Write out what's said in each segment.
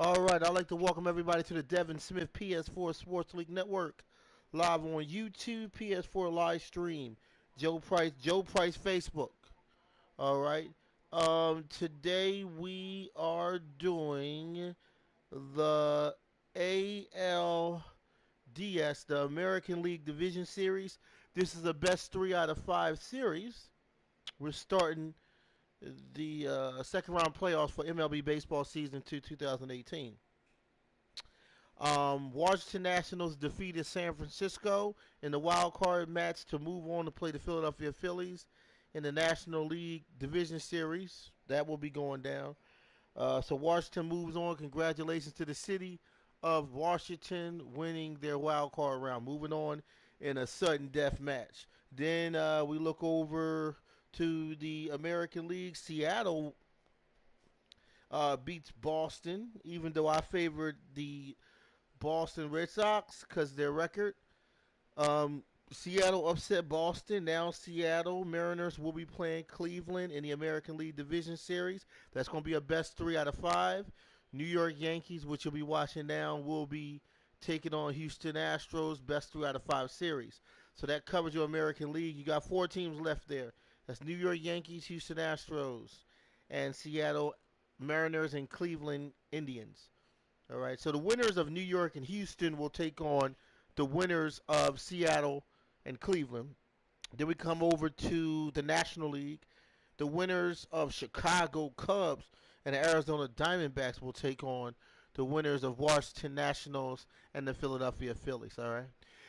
All right, I'd like to welcome everybody to the Devin Smith PS4 Sports League Network, live on YouTube, PS4 live stream, Joe Price Facebook. All right. Today we are doing the ALDS, the American League Division Series. This is a best 3 out of 5 series. We're starting the second round playoffs for MLB baseball season 2018. Washington Nationals defeated San Francisco in the wild card match to move on to play the Philadelphia Phillies in the National League Division Series. That will be going down. So Washington moves on. Congratulations to the city of Washington winning their wild card round, moving on in a sudden death match. Then we look over to the American League. Seattle beats Boston, even though I favored the Boston Red Sox because their record. Um, Seattle upset Boston. Now Seattle Mariners will be playing Cleveland in the American League Division Series. That's going to be a best 3 out of 5. New York Yankees, which you'll be watching now, will be taking on Houston Astros, best 3 out of 5 series. So that covers your American League. You got 4 teams left there. That's New York Yankees, Houston Astros, and Seattle Mariners and Cleveland Indians. All right. So the winners of New York and Houston will take on the winners of Seattle and Cleveland. Then we come over to the National League. The winners of Chicago Cubs and the Arizona Diamondbacks will take on the winners of Washington Nationals and the Philadelphia Phillies. All right.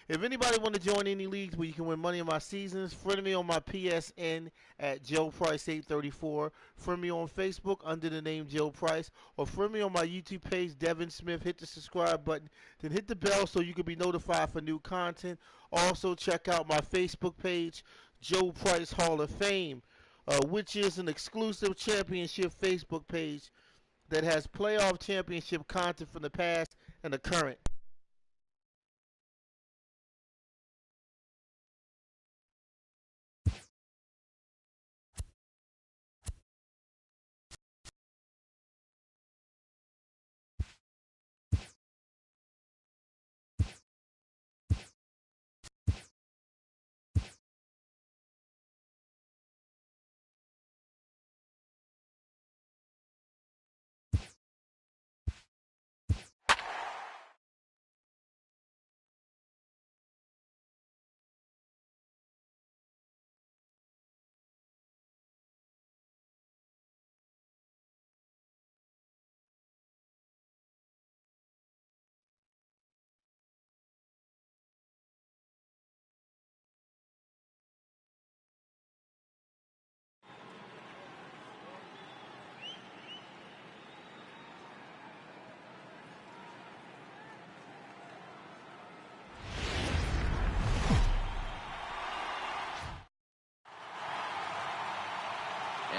If anybody want to join any leagues where you can win money in my seasons, friend me on my PSN at Joe Price 834. Friend me on Facebook under the name Joe Price, or friend me on my YouTube page, Devin Smith. Hit the subscribe button, then hit the bell so you can be notified for new content. Also, check out my Facebook page, Joe Price Hall of Fame, which is an exclusive championship Facebook page that has playoff championship content from the past and the current.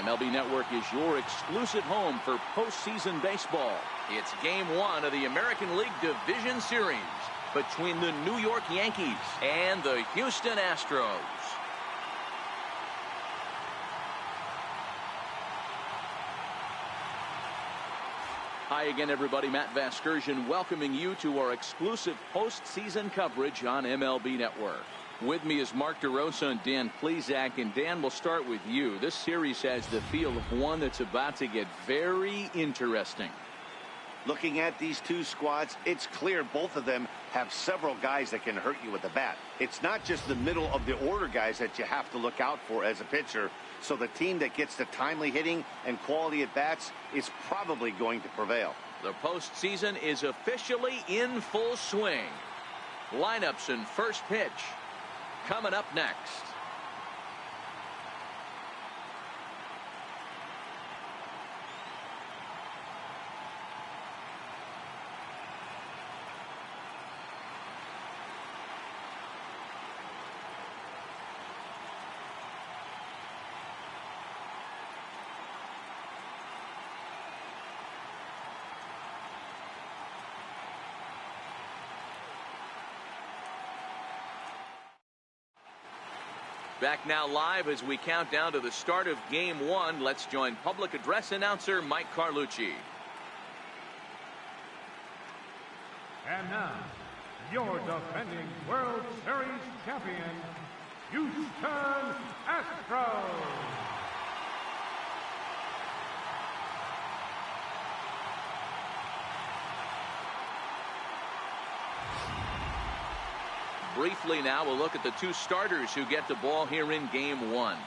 MLB Network is your exclusive home for postseason baseball. It's Game 1 of the American League Division Series between the New York Yankees and the Houston Astros. Hi again, everybody. Matt Vasgersian welcoming you to our exclusive postseason coverage on MLB Network. With me is Mark DeRosa and Dan Plesac. And Dan, we'll start with you. This series has the feel of one that's about to get very interesting. Looking at these two squads, it's clear both of them have several guys that can hurt you with the bat. It's not just the middle of the order guys that you have to look out for as a pitcher. So the team that gets the timely hitting and quality at bats is probably going to prevail. The postseason is officially in full swing. Lineups and first pitch coming up next. Back now live as we count down to the start of Game 1. Let's join public address announcer Mike Carlucci. And now, your defending World Series champion, Houston Astros. Briefly now, we'll look at the two starters who get the ball here in Game 1.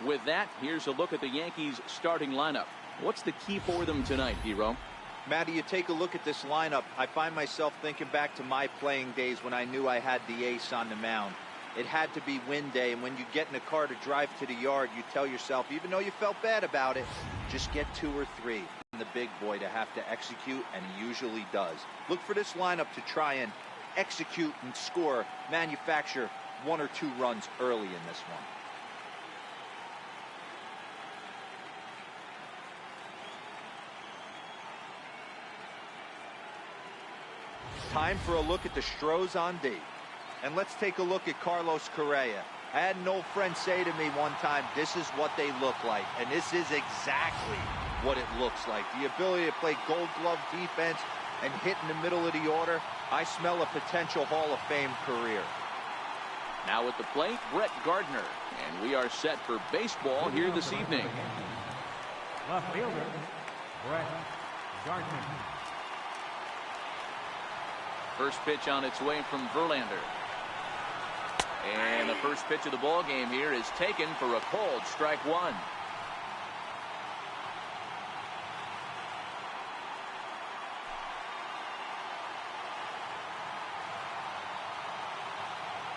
With that, here's a look at the Yankees starting lineup. What's the key for them tonight, Hero? Matty, you take a look at this lineup. I find myself thinking back to my playing days when I knew I had the ace on the mound. It had to be win day, and when you get in a car to drive to the yard, you tell yourself, even though you felt bad about it, just get 2 or 3. The big boy to have to execute, and he usually does. Look for this lineup to try and execute and score, manufacture 1 or 2 runs early in this one. Time for a look at the Astros on D. And let's take a look at Carlos Correa. I had an old friend say to me one time, this is what they look like. And this is exactly what it looks like. The ability to play gold glove defense and hit in the middle of the order. I smell a potential Hall of Fame career. Now at the plate, Brett Gardner. And we are set for baseball here this evening. Left fielder, Brett Gardner. First pitch on its way from Verlander. And the first pitch of the ball game here is taken for a cold strike 1.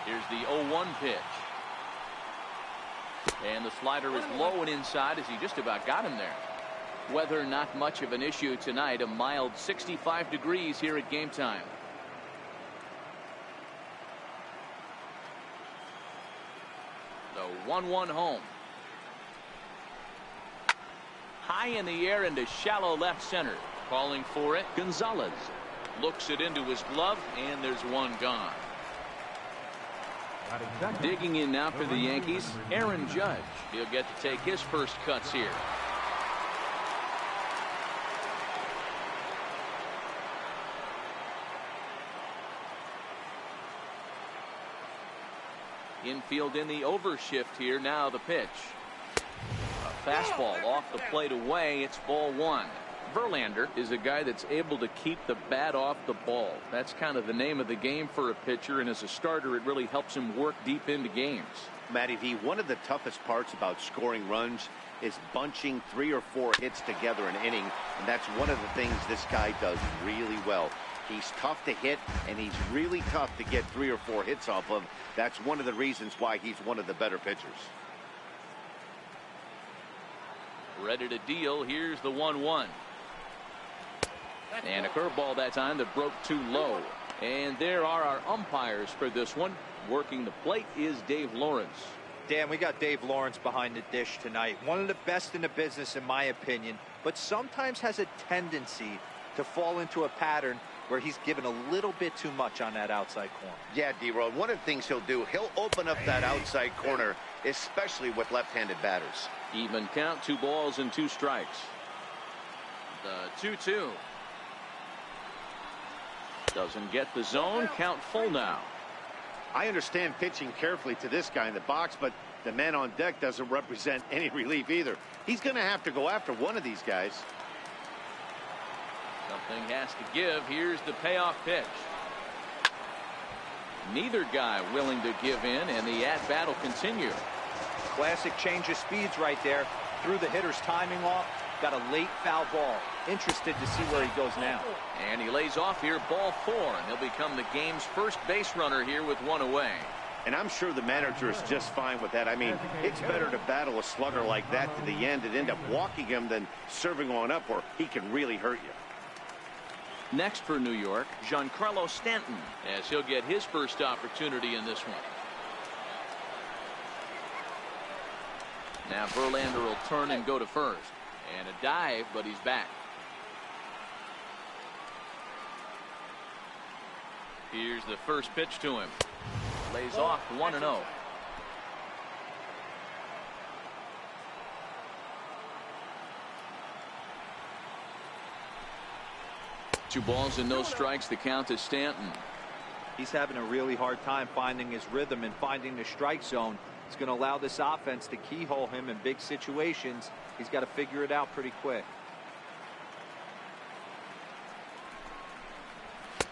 Here's the 0-1 pitch. And the slider is low and inside as he just about got him there. Weather not much of an issue tonight. A mild 65 degrees here at game time. The 1-1 home. High in the air into shallow left center. Calling for it, Gonzalez. Looks it into his glove, and there's one gone. Digging in now for the Yankees, Aaron Judge. He'll get to take his first cuts here. Infield in the overshift here. Now the pitch. A fastball off the plate away. It's ball 1. Verlander is a guy that's able to keep the bat off the ball. That's kind of the name of the game for a pitcher, and as a starter it really helps him work deep into games. Matty V, one of the toughest parts about scoring runs is bunching 3 or 4 hits together an inning, and that's one of the things this guy does really well. He's tough to hit, and he's really tough to get 3 or 4 hits off of. That's one of the reasons why he's one of the better pitchers. Ready to deal. Here's the 1-1. And a curveball that time that broke too low. And there are our umpires for this one. Working the plate is Dave Lawrence. Dan, we got Dave Lawrence behind the dish tonight. One of the best in the business, in my opinion, but sometimes has a tendency to fall into a pattern where he's given a little bit too much on that outside corner. Yeah, D-Road, one of the things he'll do, he'll open up that outside corner, especially with left-handed batters. Even count, 2 balls and 2 strikes. The 2-2. Doesn't get the zone. Count full now. I understand pitching carefully to this guy in the box, but the man on deck doesn't represent any relief either. He's going to have to go after one of these guys. Something has to give. Here's the payoff pitch. Neither guy willing to give in, and the at-bat will continue. Classic change of speeds right there. Threw the hitter's timing off. Got a late foul ball. Interested to see where he goes now. And he lays off here, ball 4, and he'll become the game's first base runner here with 1 away. And I'm sure the manager is just fine with that. I mean, it's better to battle a slugger like that to the end and end up walking him than serving on up where he can really hurt you. Next for New York, Giancarlo Stanton, as he'll get his first opportunity in this one. Now Verlander will turn and go to first. And a dive, but he's back. Here's the first pitch to him. Lays off 1-0. 2 balls and no strikes. The count to Stanton. He's having a really hard time finding his rhythm and finding the strike zone. It's going to allow this offense to keyhole him in big situations. He's got to figure it out pretty quick.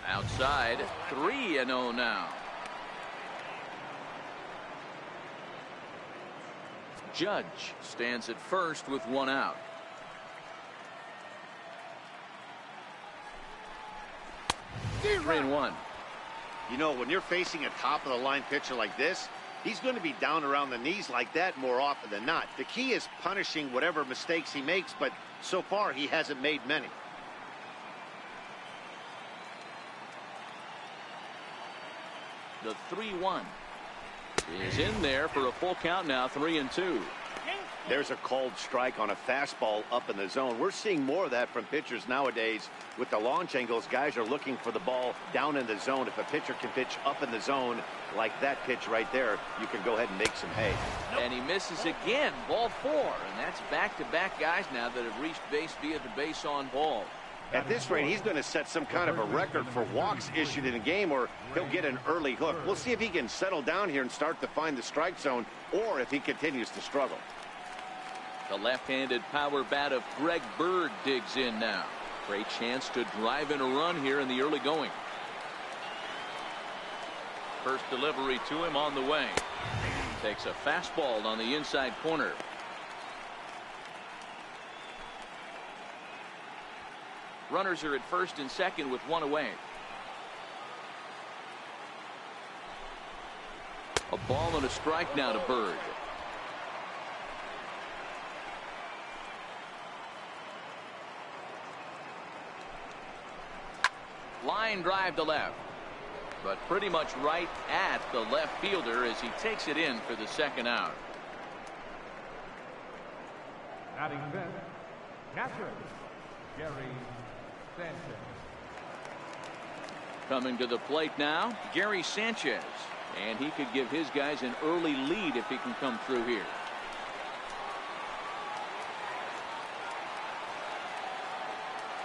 Outside, 3-0 now. Judge stands at first with 1 out. Three and 1. You know, when you're facing a top-of-the-line pitcher like this, he's going to be down around the knees like that more often than not. The key is punishing whatever mistakes he makes, but so far he hasn't made many. The 3-1 is in there for a full count now. 3-2. There's a called strike on a fastball up in the zone. We're seeing more of that from pitchers nowadays. With the launch angles, guys are looking for the ball down in the zone. If a pitcher can pitch up in the zone like that pitch right there, you can go ahead and make some hay. And he misses again. Ball 4. And that's back-to-back guys now that have reached base via the base on ball. At this rate, he's going to set some kind of a record for walks issued in a game, or he'll get an early hook. We'll see if he can settle down here and start to find the strike zone, or if he continues to struggle. The left-handed power bat of Greg Bird digs in now. Great chance to drive in a run here in the early going. First delivery to him on the way. Takes a fastball on the inside corner. Runners are at first and second with 1 away. A ball and a strike now to Bird. Line drive to left, but pretty much right at the left fielder as he takes it in for the second out. Batting fifth, catcher, Gary Sanchez. Coming to the plate now, Gary Sanchez, and he could give his guys an early lead if he can come through here.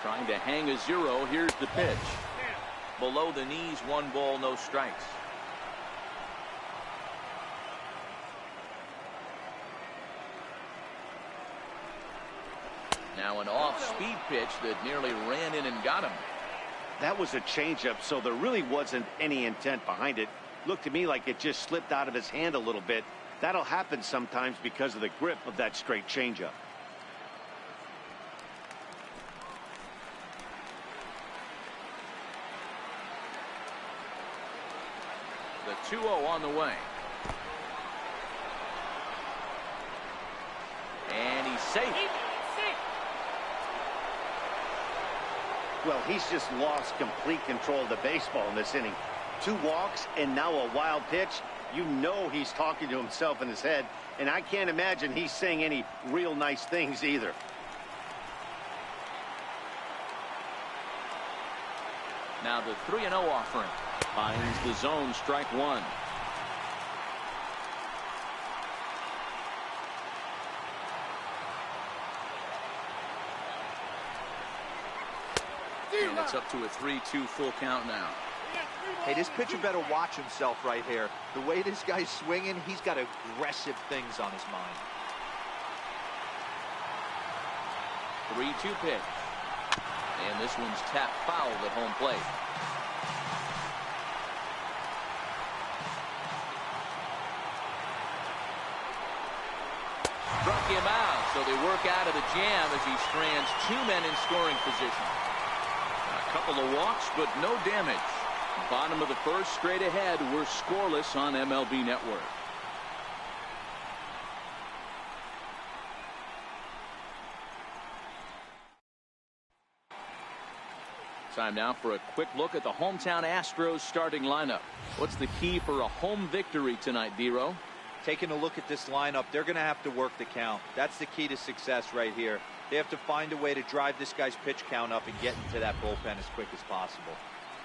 Trying to hang a 0. Here's the pitch. Below the knees, 1 ball, no strikes. Now an off-speed pitch that nearly ran in and got him. That was a changeup, so there really wasn't any intent behind it. Looked to me like it just slipped out of his hand a little bit. That'll happen sometimes because of the grip of that straight changeup. The 2-0 on the way. And he's safe. Well, he's just lost complete control of the baseball in this inning. 2 walks and now a wild pitch. You know he's talking to himself in his head, and I can't imagine he's saying any real nice things either. Now the 3-0 offering. Finds the zone, strike 1. And it's up to a 3-2 full count now. Hey, this pitcher better watch himself right here. The way this guy's swinging, he's got aggressive things on his mind. 3-2 pitch. And this one's tapped foul at home plate. Struck him out, so they work out of the jam as he strands 2 men in scoring position. A couple of walks, but no damage. Bottom of the first, straight ahead. We're scoreless on MLB Network. Time now for a quick look at the hometown Astros starting lineup. What's the key for a home victory tonight, Dero? Taking a look at this lineup, they're going to have to work the count. That's the key to success right here. They have to find a way to drive this guy's pitch count up and get into that bullpen as quick as possible.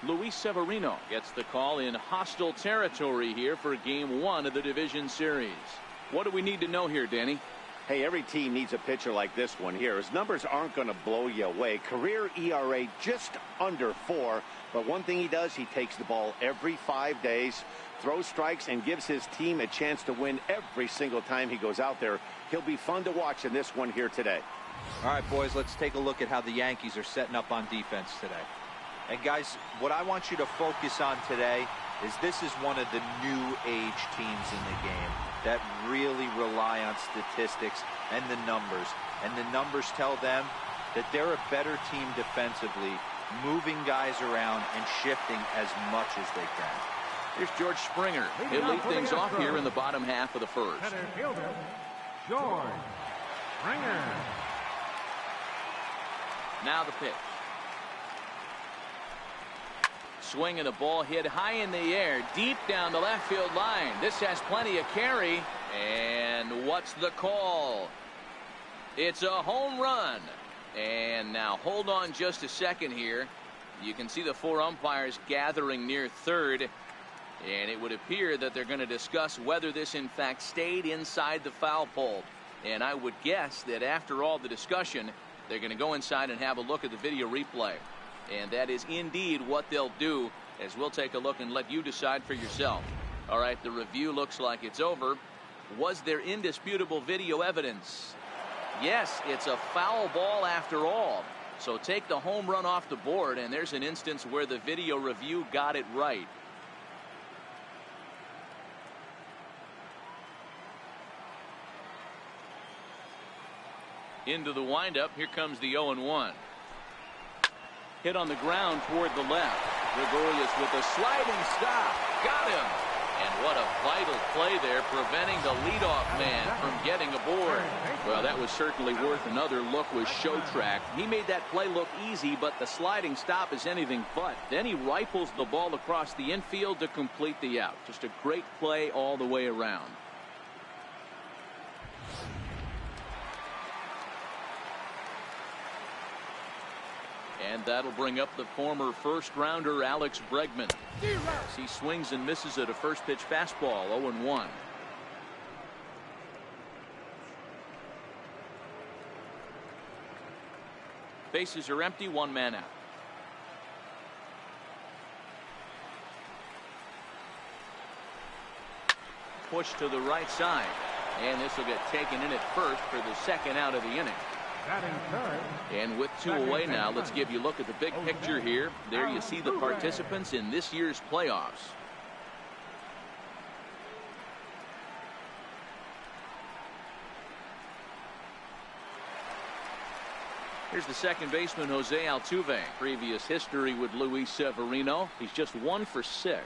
Luis Severino gets the call in hostile territory here for Game 1 of the division series. What do we need to know here, Danny? Hey, every team needs a pitcher like this one here. His numbers aren't going to blow you away. Career ERA just under 4. But one thing he does, he takes the ball every 5 days, throws strikes, and gives his team a chance to win every single time he goes out there. He'll be fun to watch in this one here today. All right, boys, let's take a look at how the Yankees are setting up on defense today. And, guys, what I want you to focus on today is this is one of the new age teams in the game that really rely on statistics and the numbers. And the numbers tell them that they're a better team defensively, moving guys around and shifting as much as they can. Here's George Springer. He'll lead things off here in the bottom half of the first. Center fielder, George Springer. Now the pitch. Swing and a ball hit high in the air, deep down the left field line. This has plenty of carry. And what's the call? It's a home run. And now hold on just a second here. You can see the 4 umpires gathering near third. And it would appear that they're going to discuss whether this in fact stayed inside the foul pole. And I would guess that after all the discussion, they're going to go inside and have a look at the video replay. And that is indeed what they'll do, as we'll take a look and let you decide for yourself. All right, the review looks like it's over. Was there indisputable video evidence? Yes, it's a foul ball after all. So take the home run off the board, and there's an instance where the video review got it right. Into the windup. Here comes the 0-1. Hit on the ground toward the left. Gregorius with a sliding stop. Got him. And what a vital play there, preventing the leadoff man from getting aboard. Well, that was certainly worth another look with show track. He made that play look easy, but the sliding stop is anything but. Then he rifles the ball across the infield to complete the out. Just a great play all the way around. And that'll bring up the former first-rounder Alex Bregman. As he swings and misses at a first-pitch fastball, 0-1. Bases are empty, 1 man out. Push to the right side. And this will get taken in at first for the second out of the inning. And with 2 away now, let's give you a look at the big picture here. There you see the participants in this year's playoffs. Here's the second baseman, Jose Altuve. Previous history with Luis Severino. He's just 1 for 6.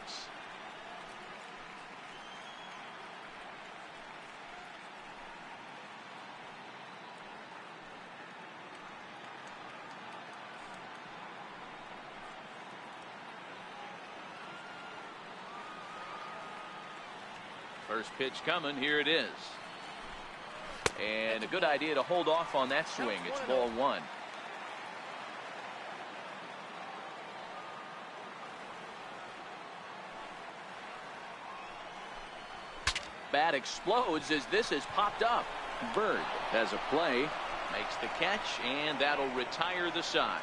First pitch coming. Here it is. And a good idea to hold off on that swing. It's ball 1. Bat explodes as this is popped up. Bird has a play, makes the catch, and that'll retire the side.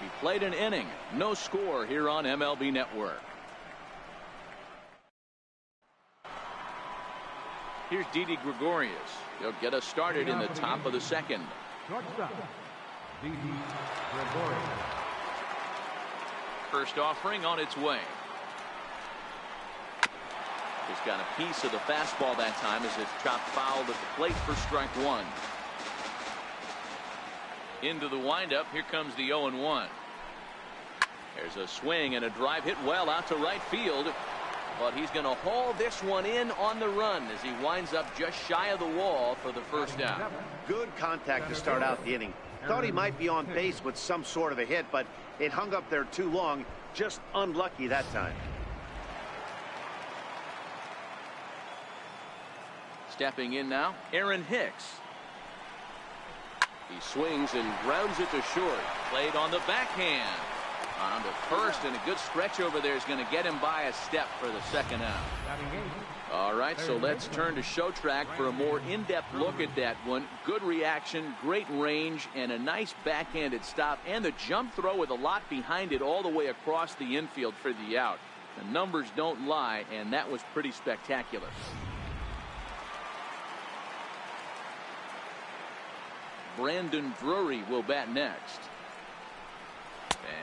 He played an inning. No score here on MLB Network. Here's Didi Gregorius. He'll get us started in the top of the second. Shortstop, Didi Gregorius. First offering on its way. He's got a piece of the fastball that time as it's chopped foul at the plate for strike 1. Into the windup. Here comes the 0-1. There's a swing and a drive hit well out to right field. But he's going to haul this one in on the run as he winds up just shy of the wall for the first out. Good contact to start out the inning. Thought he might be on base with some sort of a hit, but it hung up there too long. Just unlucky that time. Stepping in now, Aaron Hicks. He swings and grounds it to short. Played on the backhand. On to first, and a good stretch over there is going to get him by a step for the second out. All right, so let's turn to show track for a more in-depth look at that one. Good reaction, great range, and a nice backhanded stop, and the jump throw with a lot behind it all the way across the infield for the out. The numbers don't lie, and that was pretty spectacular. Brandon Drury will bat next.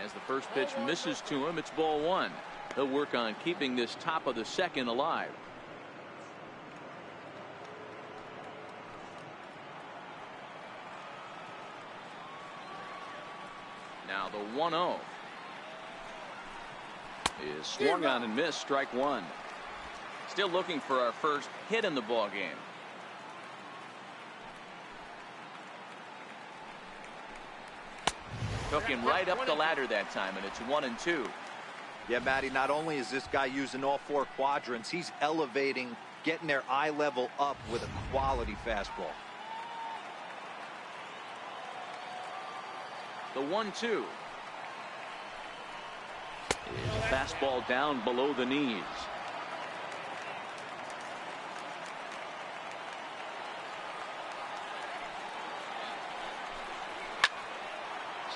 As the first pitch misses to him, it's ball one. They'll work on keeping this top of the second alive. Now the 1-0 is swung on and missed, strike one. Still looking for our first hit in the ball game. Took him right up the ladder that time, and it's 1-2. Yeah, Matty, not only is this guy using all four quadrants, he's elevating, getting their eye level up with a quality fastball. The 1-2 is a fastball down below the knees.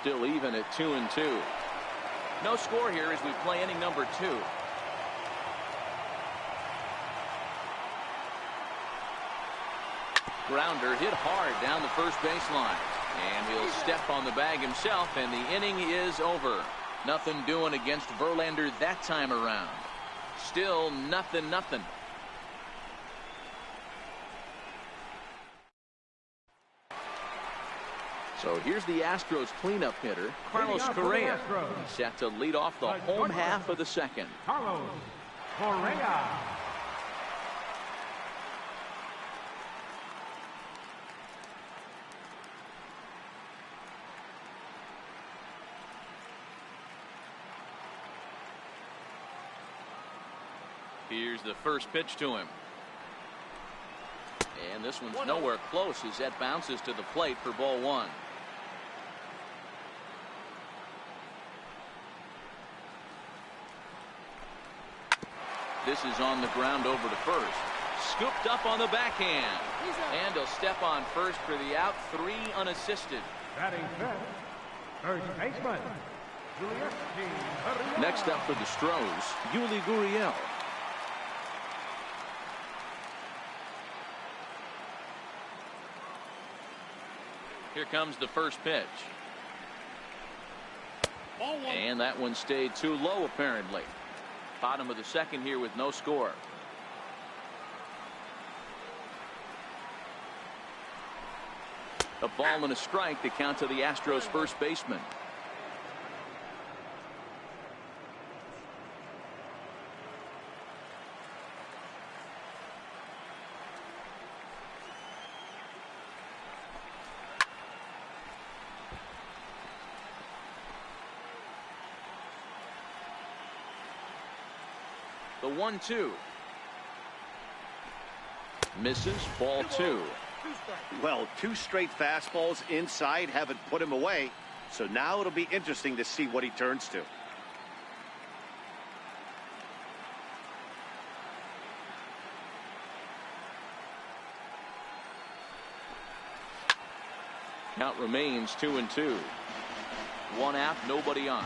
Still even at 2-2. No score here as we play inning number 2. Grounder hit hard down the first baseline. And he'll step on the bag himself, and the inning is over. Nothing doing against Verlander that time around. Still nothing. So here's the Astros cleanup hitter, Carlos Correa. He's set to lead off the home half of the second. Carlos Correa. Here's the first pitch to him. And this one's nowhere close as that bounces to the plate for ball one. This is on the ground over to first. Scooped up on the backhand. And he'll step on first for the out. 3 unassisted. Batting fifth, third baseman, Gurriel. Next up for the Astros, Yuli Gurriel. Here comes the first pitch. And that one stayed too low apparently. Bottom of the second here with no score. A ball and a strike to count to the Astros first baseman. The 1-2 misses, ball 2. Well, 2 straight fastballs inside haven't put him away, so now it'll be interesting to see what he turns to. Count remains 2-2. 1 out, nobody on.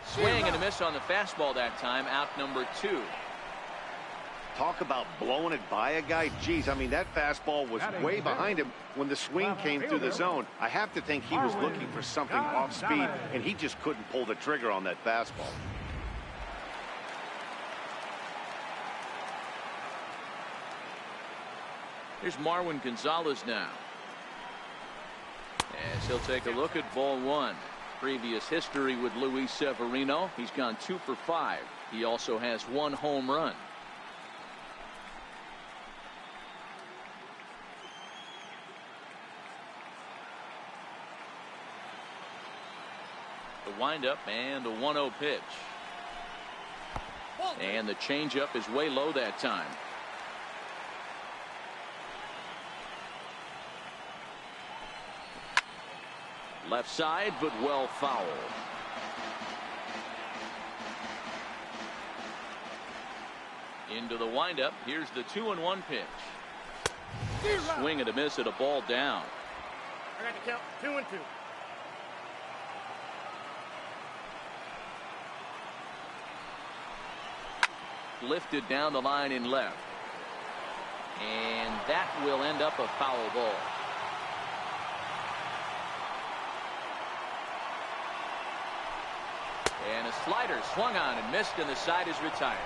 Swing and a miss on the fastball that time. Out number 2. Talk about blowing it by a guy. Geez, I mean, that fastball was way behind him when the swing came through the zone. I have to think he was looking for something off speed, and he just couldn't pull the trigger on that fastball. Here's Marwin Gonzalez now. As he'll take a look at ball 1. Previous history with Luis Severino. He's gone 2 for 5. He also has 1 home run. The windup and the 1-0 pitch. And the changeup is way low that time. Left side, but well foul. Into the windup. Here's the 2-1 pitch. Swing and a miss at a ball down. I got to count 2-2. Lifted down the line in left. And that will end up a foul ball. And a slider swung on and missed, and the side is retired.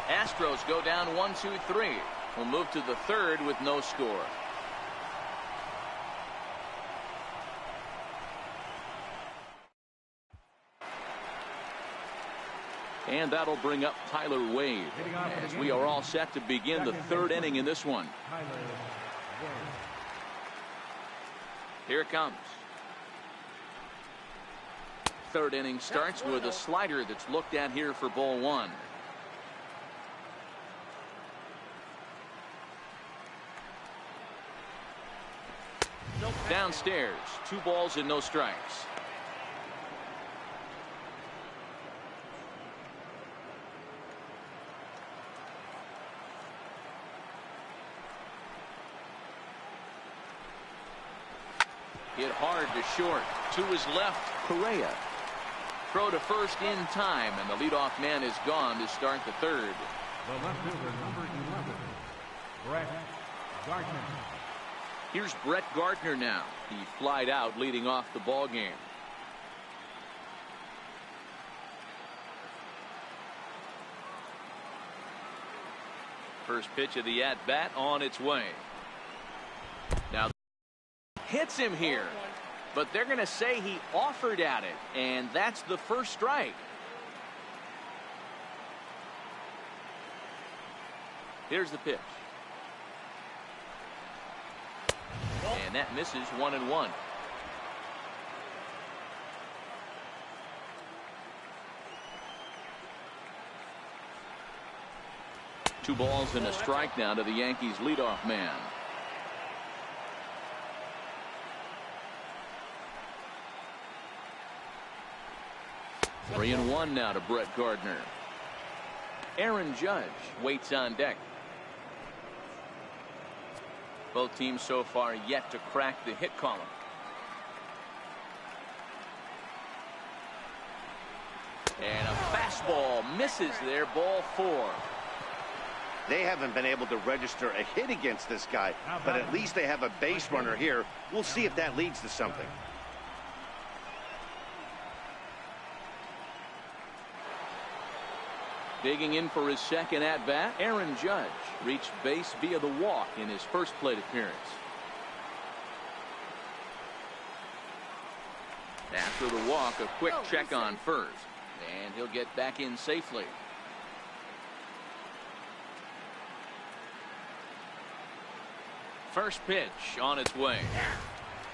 Astros go down 1-2-3. We'll move to the third with no score. And that'll bring up Tyler Wade as we are all set to begin the third inning in this one. Here it comes. Third inning starts with a slider that's looked at here for ball one. Downstairs, 2 balls and no strikes. Hit hard to short. To his left, Correa. Throw to first in time, and the leadoff man is gone to start the third. The left fielder, number 11, Brett Gardner. Here's Brett Gardner now. He flied out leading off the ball game. First pitch of the at-bat on its way. Now hits him here, but they're going to say he offered at it, and that's the first strike. Here's the pitch. And that misses 1-1. Two balls and a strike now to the Yankees leadoff man. Three and one now to Brett Gardner. Aaron Judge waits on deck. Both teams so far yet to crack the hit column. And a fastball misses there, ball 4. They haven't been able to register a hit against this guy, but at least they have a base runner here. We'll see if that leads to something. Digging in for his second at-bat, Aaron Judge reached base via the walk in his first plate appearance. After the walk, a quick check on first, and he'll get back in safely. First pitch on its way.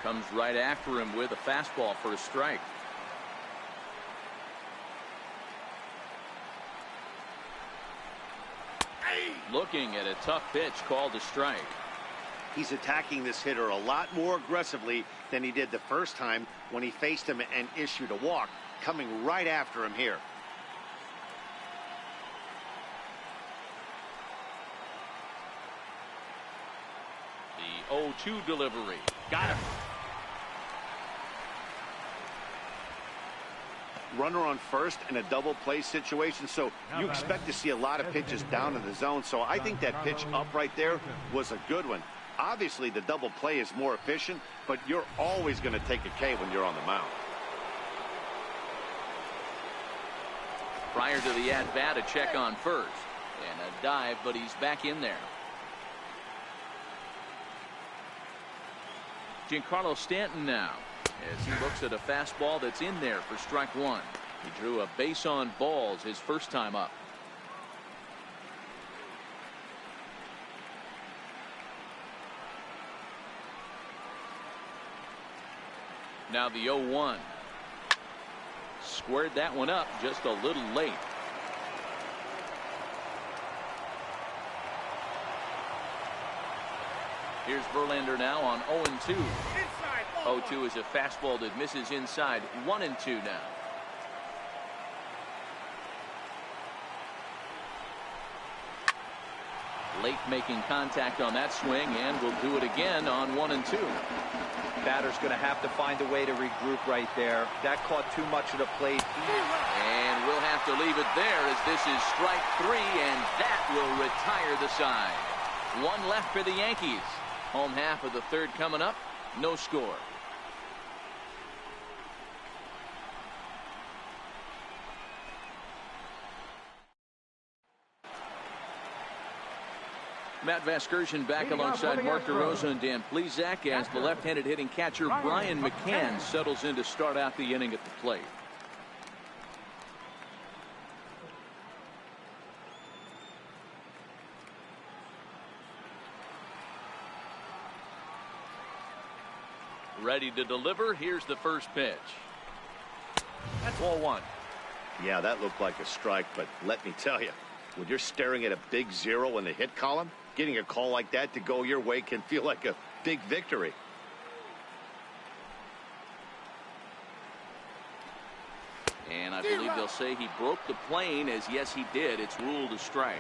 Comes right after him with a fastball for a strike. Looking at a tough pitch called a strike. He's attacking this hitter a lot more aggressively than he did the first time when he faced him and issued a walk, coming right after him here. The 0-2 delivery. Got him. Runner on first in a double play situation, so you expect to see a lot of pitches down in the zone. So I think that pitch up right there was a good one. Obviously the double play is more efficient, but you're always going to take a K when you're on the mound. Prior to the at-bat, a check on first and a dive, but he's back in there. Giancarlo Stanton now, as he looks at a fastball that's in there for strike one. He drew a base on balls his first time up. Now the 0-1. Squared that one up just a little late. Here's Verlander now on 0-2. 0-2 is a fastball that misses inside. 1-2 now. Late making contact on that swing, and will do it again on 1 and 2. Batter's going to have to find a way to regroup right there. That caught too much of the plate. And we'll have to leave it there as this is strike 3, and that will retire the side. 1 left for the Yankees. Home half of the third coming up. No score. Matt Vasgersian back alongside Mark DeRosa and Dan Plesac as the left-handed hitting catcher Brian McCann settles in to start out the inning at the plate. Ready to deliver. Here's the first pitch. That's ball 1. Yeah, that looked like a strike, but let me tell you, when you're staring at a big 0 in the hit column, getting a call like that to go your way can feel like a big victory. And I believe they'll say he broke the plane, as yes he did. It's ruled a strike.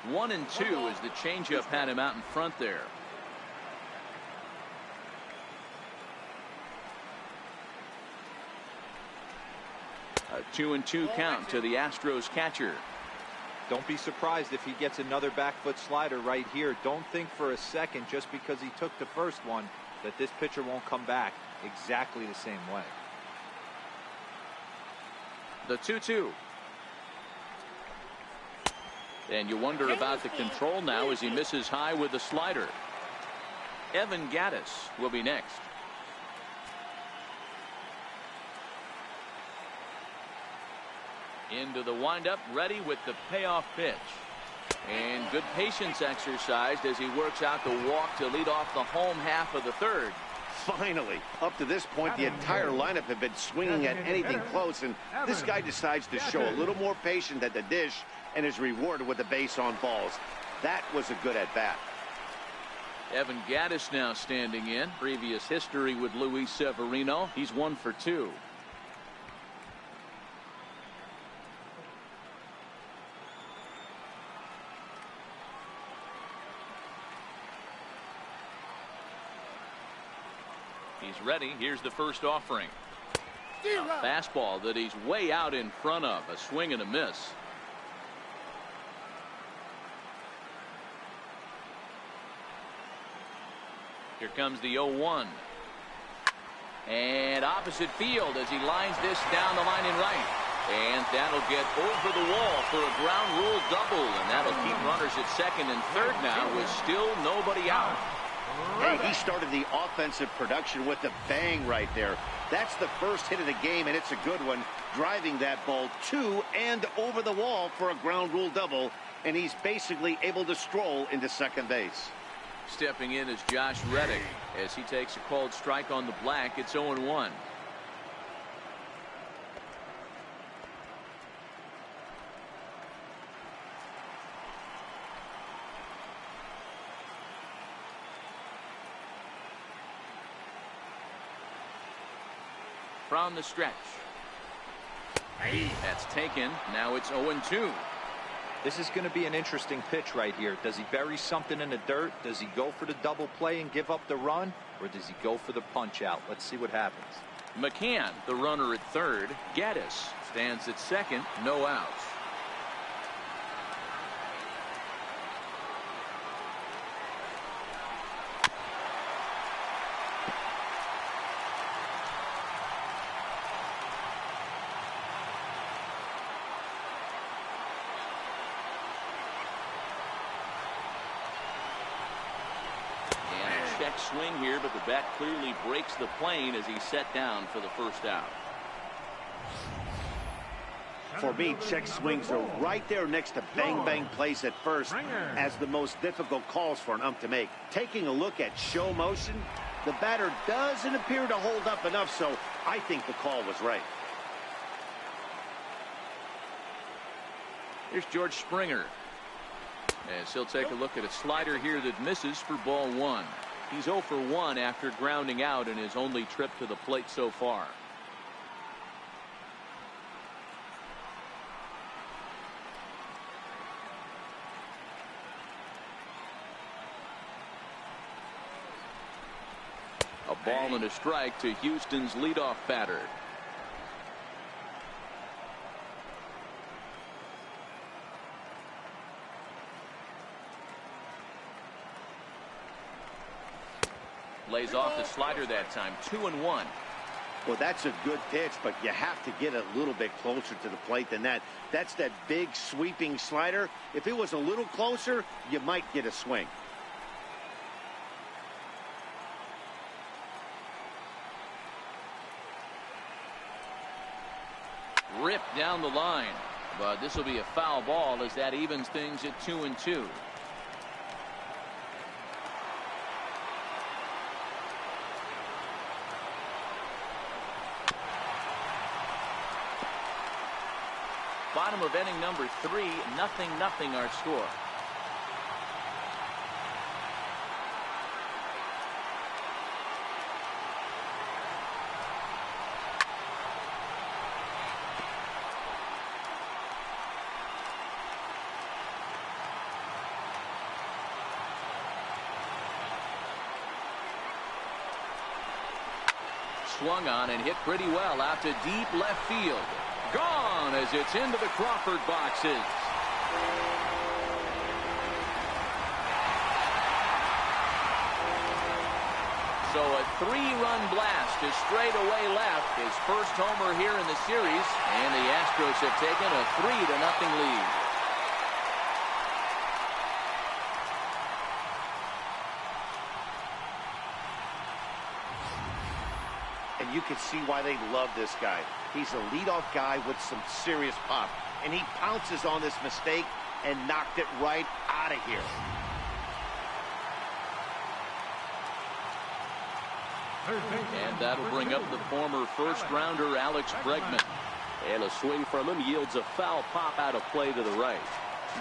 One and 2 as the changeup had him out in front there. A 2-2 count to the Astros catcher. Don't be surprised if he gets another back foot slider right here. Don't think for a second, just because he took the first one, that this pitcher won't come back exactly the same way. The 2-2. And you wonder about the control now as he misses high with the slider. Evan Gattis will be next. Into the windup, ready with the payoff pitch. And good patience exercised as he works out the walk to lead off the home half of the third. Finally, up to this point, the entire lineup had been swinging at anything close, and this guy decides to show a little more patience at the dish and is rewarded with a base on balls. That was a good at-bat. Evan Gattis now standing in. Previous history with Luis Severino. He's 1 for 2. He's ready. Here's the first offering. A fastball that he's way out in front of. A swing and a miss. Here comes the 0-1. And opposite field as he lines this down the line in right. And that'll get over the wall for a ground rule double. And that'll keep runners at second and third now with still nobody out. Hey, he started the offensive production with a bang right there. That's the first hit of the game, and it's a good one. Driving that ball to and over the wall for a ground rule double. And he's basically able to stroll into second base. Stepping in is Josh Reddick as he takes a called strike on the black. It's 0-1. From the stretch. That's taken. Now it's 0-2. This is going to be an interesting pitch right here. Does he bury something in the dirt? Does he go for the double play and give up the run? Or does he go for the punch out? Let's see what happens. McCann, the runner at third. Gattis stands at second. No outs. Swing here, but the bat clearly breaks the plane as he's set down for the first out. For me, check swings are right there next to bang plays at first as the most difficult calls for an ump to make. Taking a look at show motion, the batter doesn't appear to hold up enough, so I think the call was right. Here's George Springer as he'll take a look at a slider here that misses for ball 1. He's 0 for 1 after grounding out in his only trip to the plate so far. A ball and a strike to Houston's leadoff batter. Lays off the slider that time. 2-1. Well, that's a good pitch, but you have to get a little bit closer to the plate than that. That's that big sweeping slider. If it was a little closer, you might get a swing. Ripped down the line, but this will be a foul ball as that evens things at 2-2. Bottom of inning number 3, 0-0 our score. Swung on and hit pretty well out to deep left field. Gone as it's into the Crawford boxes. So a 3-run blast to straightaway left. His first homer here in the series, and the Astros have taken a 3-0 lead. And you can see why they love this guy. He's a leadoff guy with some serious pop, and he pounces on this mistake and knocked it right out of here. And that'll bring up the former first-rounder Alex Bregman. And a swing from him yields a foul pop out of play to the right.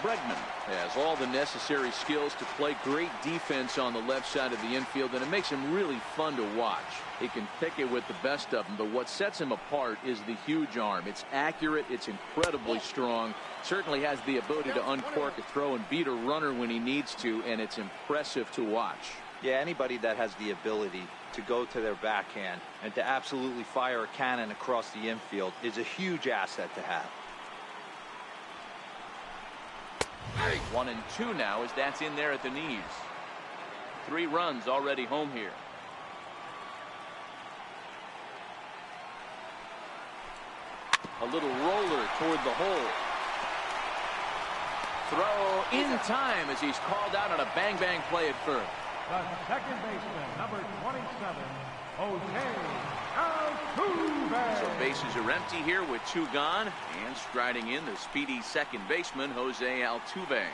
Bregman has all the necessary skills to play great defense on the left side of the infield, and it makes him really fun to watch. He can pick it with the best of them, but what sets him apart is the huge arm. It's accurate, it's incredibly strong, certainly has the ability to uncork a throw and beat a runner when he needs to, and it's impressive to watch. Yeah, anybody that has the ability to go to their backhand and to absolutely fire a cannon across the infield is a huge asset to have. 1-2 now as that's in there at the knees. 3 runs already home here. A little roller toward the hole. Throw in time as he's called out on a bang-bang play at first. The second baseman, number 27, Jose Altuve. So bases are empty here with 2 gone, and striding in the speedy second baseman, Jose Altuve.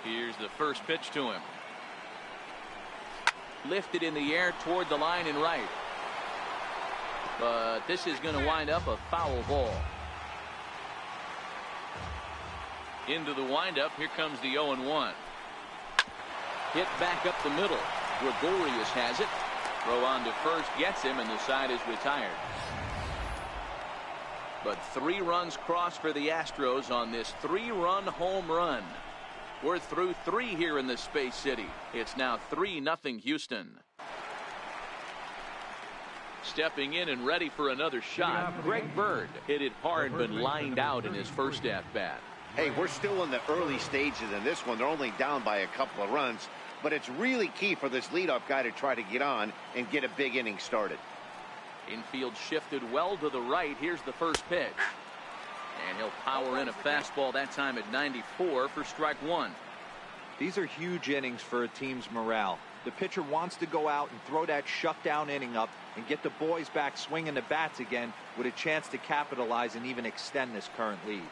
Here's the first pitch to him. Lifted in the air toward the line and right. But this is going to wind up a foul ball. Into the windup. Here comes the 0-1. Hit back up the middle. Gregorius has it. Throw on to first gets him, and the side is retired. But 3 runs crossed for the Astros on this 3-run home run. We're through 3 here in the Space City. It's now 3-0 Houston. Stepping in and ready for another shot, Greg Bird hit it hard but lined out in his first at-bat. Hey, we're still in the early stages in this one. They're only down by a couple of runs, but it's really key for this leadoff guy to try to get on and get a big inning started. Infield shifted well to the right. Here's the first pitch. And he'll power in a fastball that time at 94 for strike 1. These are huge innings for a team's morale. The pitcher wants to go out and throw that shutdown inning up and get the boys back swinging the bats again with a chance to capitalize and even extend this current lead.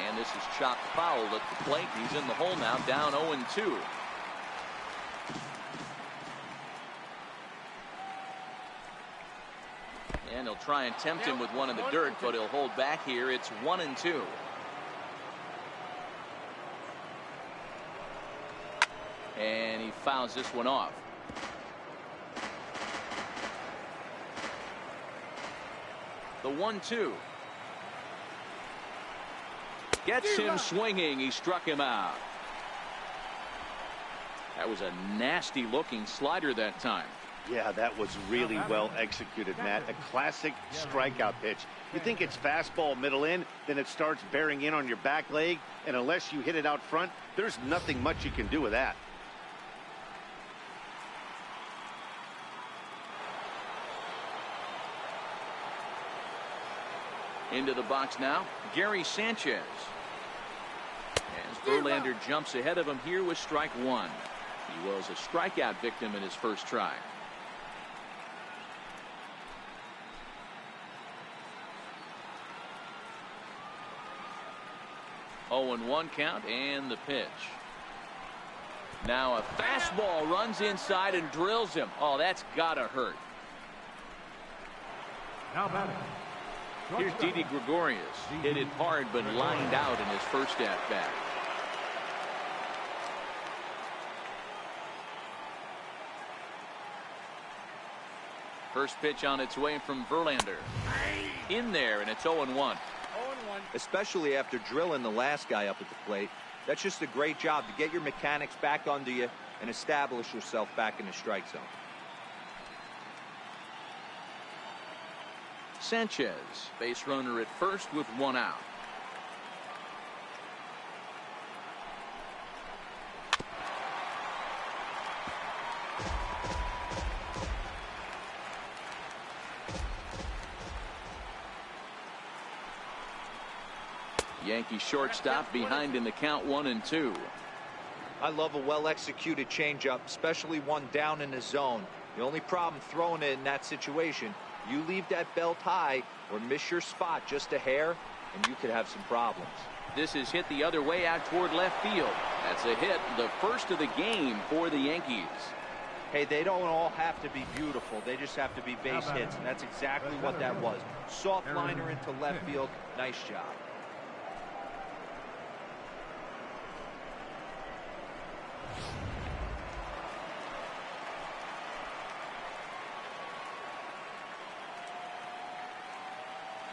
And this This is chopped foul at the plate. He's in the hole now, down 0-2. And he'll try and tempt him with one in the dirt, but he'll hold back here. It's 1-2. And he fouls this one off. The 1-2. Gets him swinging. He struck him out. That was a nasty looking slider that time. Yeah, that was really well executed, Matt. A classic strikeout pitch. You think it's fastball middle in, then it starts bearing in on your back leg, and unless you hit it out front, there's nothing much you can do with that. Into the box now, Gary Sanchez. As Verlander jumps ahead of him here with strike one. He was a strikeout victim in his first try. Oh, and 1 count, and the pitch. Now a fastball runs inside and drills him. Oh, that's gotta hurt. Now batting. Here's Didi Gregorius. Hit it hard but lined out in his first at bat. First pitch on its way from Verlander. In there, and it's 0-1. Especially after drilling the last guy up at the plate. That's just a great job to get your mechanics back under you and establish yourself back in the strike zone. Sanchez, base runner at first with 1 out. Yankee shortstop behind in the count 1-2. I love a well-executed changeup, especially one down in the zone. The only problem throwing it in that situation, you leave that belt high or miss your spot just a hair, and you could have some problems. This is hit the other way out toward left field. That's a hit, the first of the game for the Yankees. Hey, they don't all have to be beautiful. They just have to be base hits, and that's exactly what that was. Soft liner into left field. Nice job.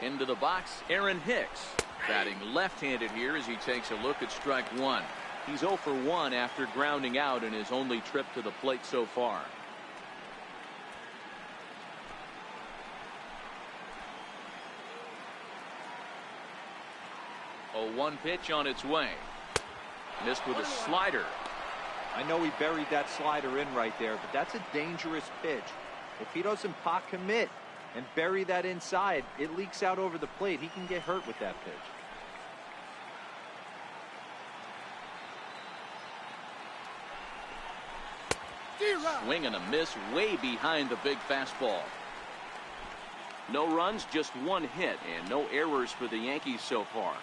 Into the box, Aaron Hicks. Batting left-handed here as he takes a look at strike one. He's 0 for 1 after grounding out in his only trip to the plate so far. A 1 pitch on its way. Missed with a slider. I know he buried that slider in right there, but that's a dangerous pitch. If he doesn't pot commit and bury that inside, it leaks out over the plate. He can get hurt with that pitch. Swing and a miss way behind the big fastball. No runs, just 1 hit, and no errors for the Yankees so far.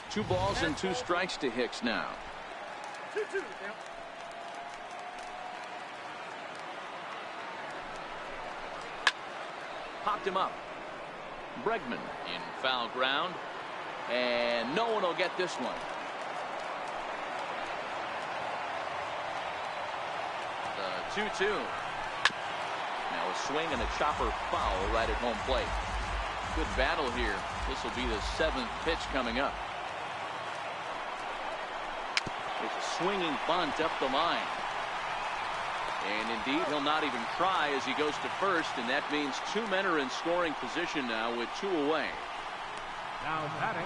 2 balls and 2 strikes to Hicks now. 2-2. Popped him up. Bregman in foul ground, and no one will get this one. The 2-2. Now a swing and a chopper foul right at home plate. Good battle here. This will be the 7th pitch coming up. It's a swinging bunt up the line. And indeed, he'll not even try as he goes to first, and that means 2 men are in scoring position now with 2 away. Now batting,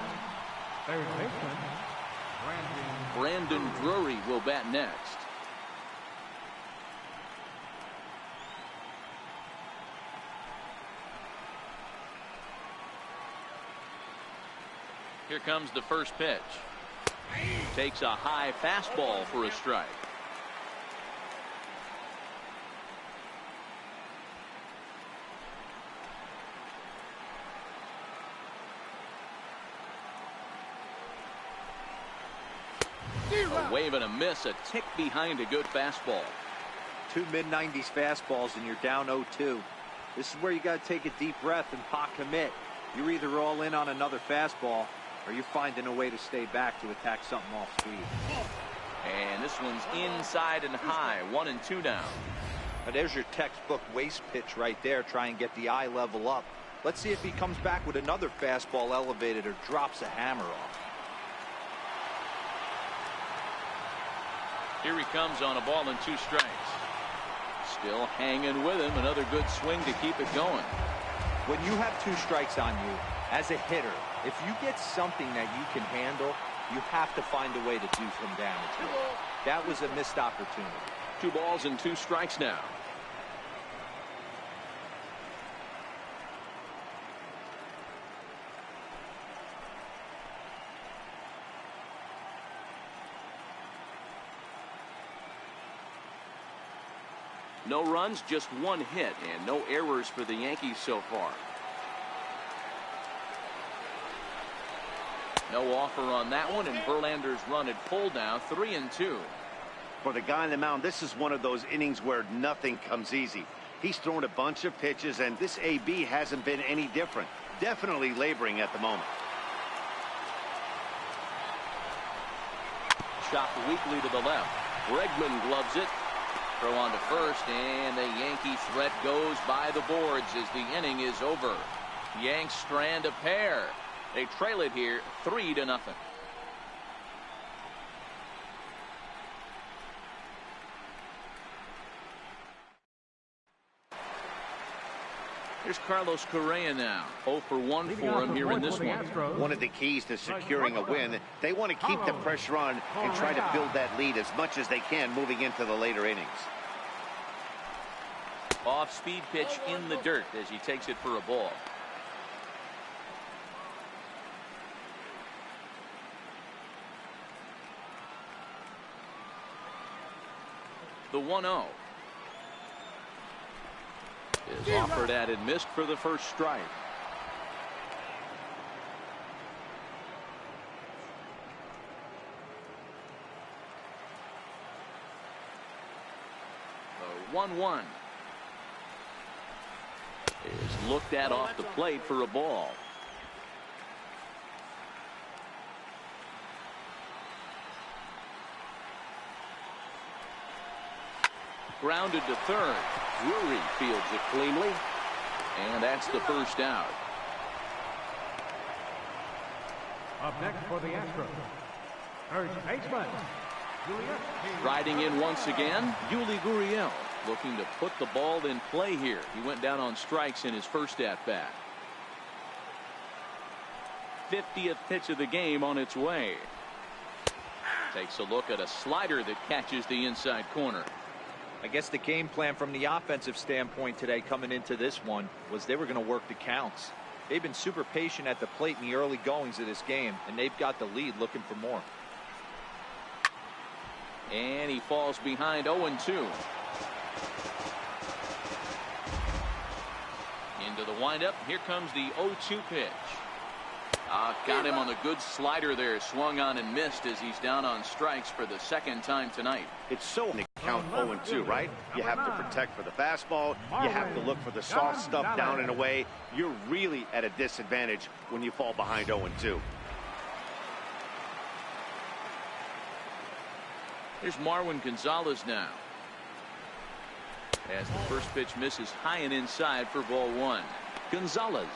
third baseman, Brandon Drury will bat next. Here comes the first pitch. Takes a high fastball for a strike. A wave and a miss, a tick behind a good fastball. Two mid-90s fastballs and you're down 0-2. This is where you got to take a deep breath and pot commit. You're either all in on another fastball or you're finding a way to stay back to attack something off speed. And this one's inside and high, 1-2 now. Now there's your textbook waste pitch right there. Try and get the eye level up. Let's see if he comes back with another fastball elevated or drops a hammer off. Here he comes on a ball and 2 strikes. Still hanging with him. Another good swing to keep it going. When you have 2 strikes on you, as a hitter, if you get something that you can handle, you have to find a way to do some damage. That was a missed opportunity. 2 balls and 2 strikes now. No runs, just 1 hit, and no errors for the Yankees so far. No offer on that one, and Verlander's run had pulled now, 3-2. For the guy on the mound, this is one of those innings where nothing comes easy. He's thrown a bunch of pitches, and this AB hasn't been any different. Definitely laboring at the moment. Chopped weakly to the left. Bregman gloves it. Throw on to first, and the Yankee threat goes by the boards as the inning is over. Yanks strand a pair. They trail it here 3-0. Here's Carlos Correa now. 0 for 1 for him here in this one. One of the keys to securing a win, they want to keep the pressure on and try to build that lead as much as they can moving into the later innings. Off-speed pitch in the dirt as he takes it for a ball. The 1-0 is offered at and missed for the first strike. The 1-1 is looked at off the plate for a ball. Grounded to third. Drury fields it cleanly, and that's the first out. Up next for the Astros, first baseman, Riding in once again, Yuli Gurriel, looking to put the ball in play here. He went down on strikes in his first at-bat. 50th pitch of the game on its way. Takes a look at a slider that catches the inside corner. I guess the game plan from the offensive standpoint today coming into this one was they were going to work the counts. They've been super patient at the plate in the early goings of this game, and they've got the lead looking for more. And he falls behind 0-2. Into the windup. Here comes the 0-2 pitch. Got him on the good slider there. Swung on and missed as he's down on strikes for the second time tonight. It's so to count 0-2, right? You have to protect for the fastball. You have to look for the soft stuff down and away. You're really at a disadvantage when you fall behind 0-2. Here's Marwin Gonzalez now. As the first pitch misses high and inside for ball 1. Gonzalez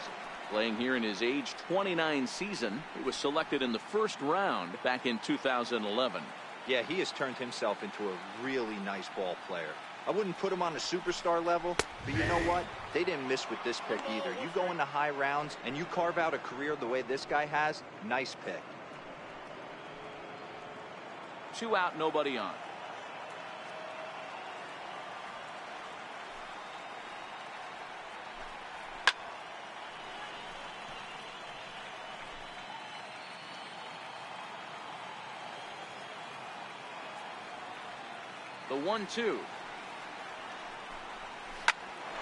playing here in his age 29 season. He was selected in the first round back in 2011. Yeah, he has turned himself into a really nice ball player. I wouldn't put him on a superstar level, but you know what? They didn't miss with this pick either. You go into high rounds and you carve out a career the way this guy has, nice pick. 2 out, nobody on. The 1-2.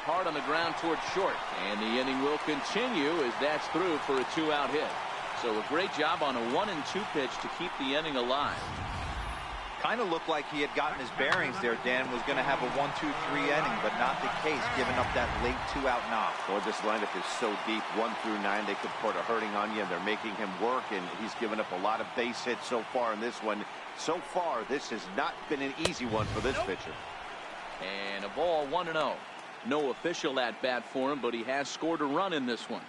Hard on the ground towards short, and the inning will continue as that's through for a 2-out hit. So a great job on a 1-2 pitch to keep the inning alive. Kind of looked like he had gotten his bearings there, Dan. Was going to have a 1-2-3 inning, but not the case, giving up that late 2-out knock. Boy, this lineup is so deep, 1 through 9. They could put a hurting on you, and they're making him work, and he's given up a lot of base hits so far in this one. So far, this has not been an easy one for this pitcher. And a ball, 1-0. No official at bat for him, but he has scored a run in this one.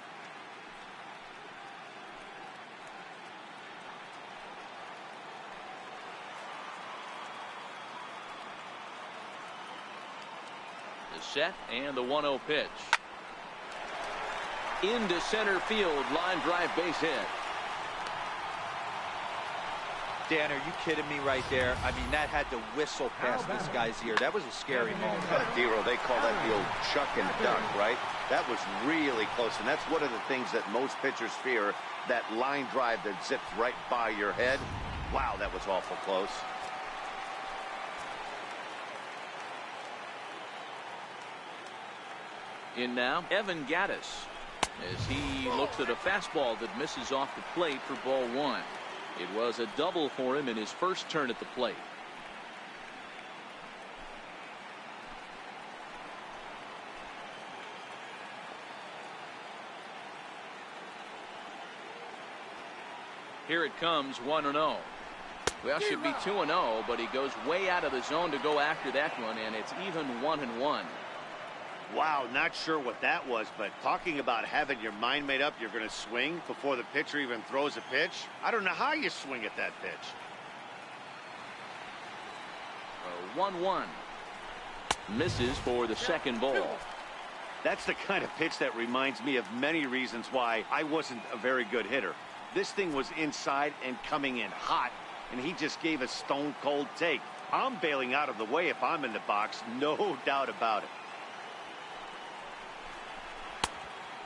Set and the 1-0 pitch into center field, line drive, base hit. Dan, are you kidding me right there? I mean, that had to whistle past this guy's ear. That was a scary moment. Dero, they call that the old chuck and duck, right? That was really close, and that's one of the things that most pitchers fear, that line drive that zips right by your head. Wow, that was awful close. In now, Evan Gaddis, as he looks at a fastball that misses off the plate for ball 1. It was a double for him in his first turn at the plate. Here it comes, 1-0. Well, should be 2-0, but he goes way out of the zone to go after that one, and it's even 1-1. Wow, not sure what that was, but talking about having your mind made up, you're going to swing before the pitcher even throws a pitch. I don't know how you swing at that pitch. 1-1. Misses for the second ball. That's the kind of pitch that reminds me of many reasons why I wasn't a very good hitter. This thing was inside and coming in hot, and he just gave a stone-cold take. I'm bailing out of the way if I'm in the box, no doubt about it.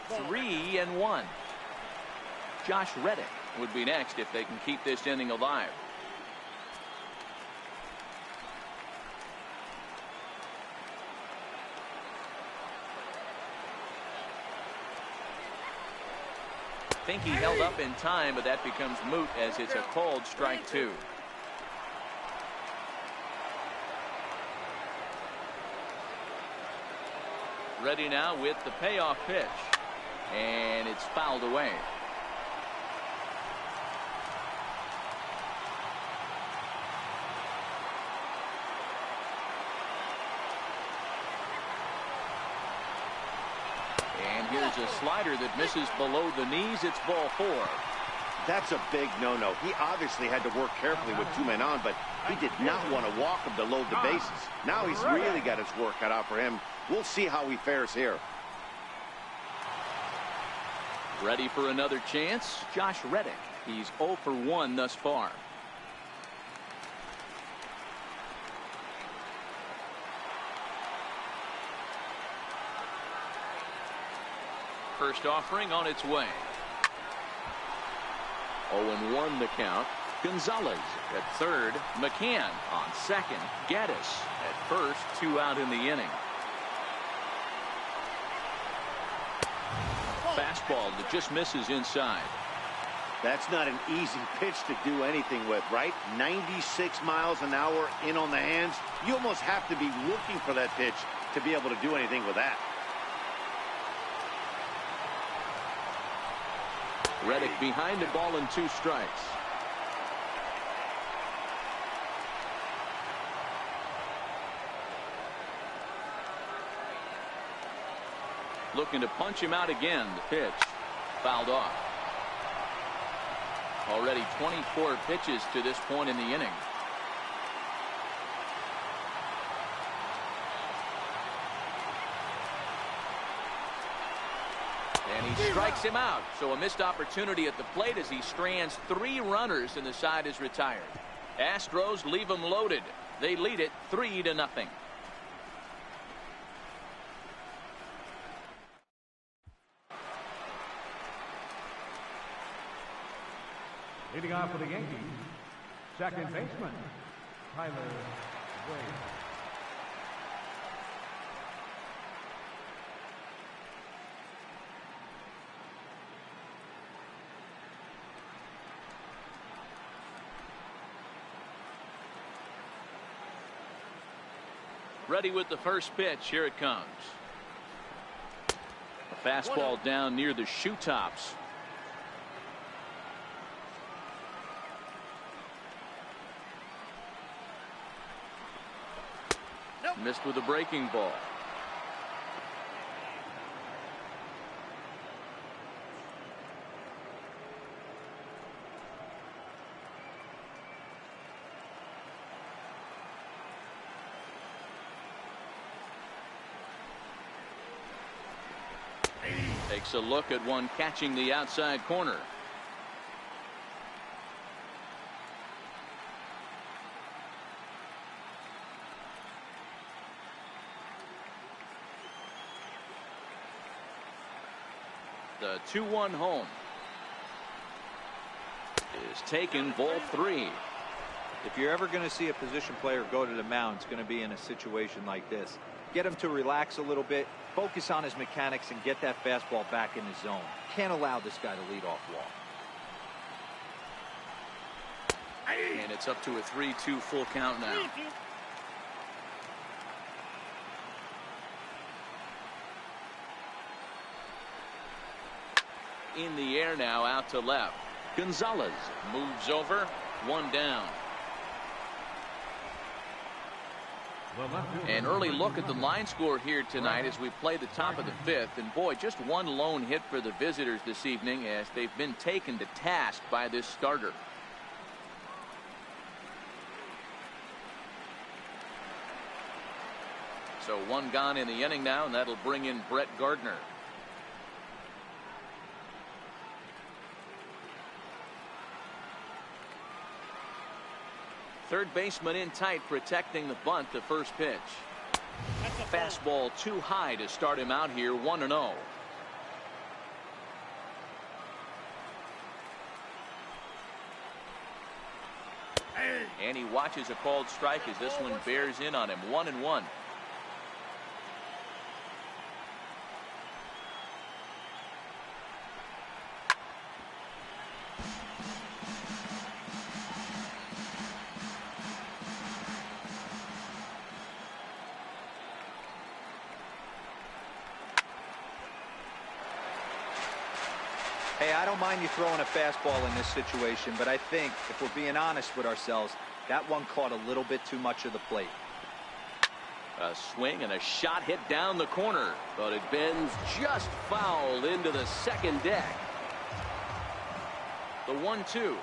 3-1. Josh Reddick would be next if they can keep this inning alive. I think he held up in time, but that becomes moot as it's a called strike 2. Ready now with the payoff pitch. And it's fouled away. And here's a slider that misses below the knees. It's ball 4. That's a big no-no. He obviously had to work carefully with 2 men on, but he did not want to walk him to load the bases. Now he's really got his work cut out for him. We'll see how he fares here. Ready for another chance, Josh Reddick. He's 0 for 1 thus far. First offering on its way. 0-1 the count. Gonzalez at third. McCann on second. Gaddis at first. 2 out in the inning. Fastball that just misses inside. That's not an easy pitch to do anything with, right? 96 miles an hour in on the hands. You almost have to be looking for that pitch to be able to do anything with that. Reddick behind the ball and 2 strikes. Looking to punch him out again. The pitch fouled off. Already 24 pitches to this point in the inning. And he strikes him out. So a missed opportunity at the plate as he strands 3 runners and the side is retired. Astros leave them loaded. They lead it 3-0. Leading off for the Yankees, second baseman, Tyler Wade. Ready with the first pitch. Here it comes. A fastball down near the shoe tops. Missed with a breaking ball. Takes a look at one catching the outside corner. The 2-1 home is taken, ball 3. If you're ever going to see a position player go to the mound, it's going to be in a situation like this. Get him to relax a little bit, focus on his mechanics, and get that fastball back in his zone. Can't allow this guy to lead off walk. And it's up to a 3-2 full count now. In the air now, out to left. Gonzalez moves over, 1 down. An early look at the line score here tonight as we play the top of the 5th. And boy, just one lone hit for the visitors this evening as they've been taken to task by this starter. So 1 gone in the inning now, and that'll bring in Brett Gardner. Third baseman in tight, protecting the bunt. The first pitch. Fastball too high to start him out here. 1-0. And he watches a called strike as this one bears in on him. 1-1. Hey, I don't mind you throwing a fastball in this situation, but I think if we're being honest with ourselves, that one caught a little bit too much of the plate. A swing and a shot hit down the corner, but it bends just foul into the second deck. The 1-2.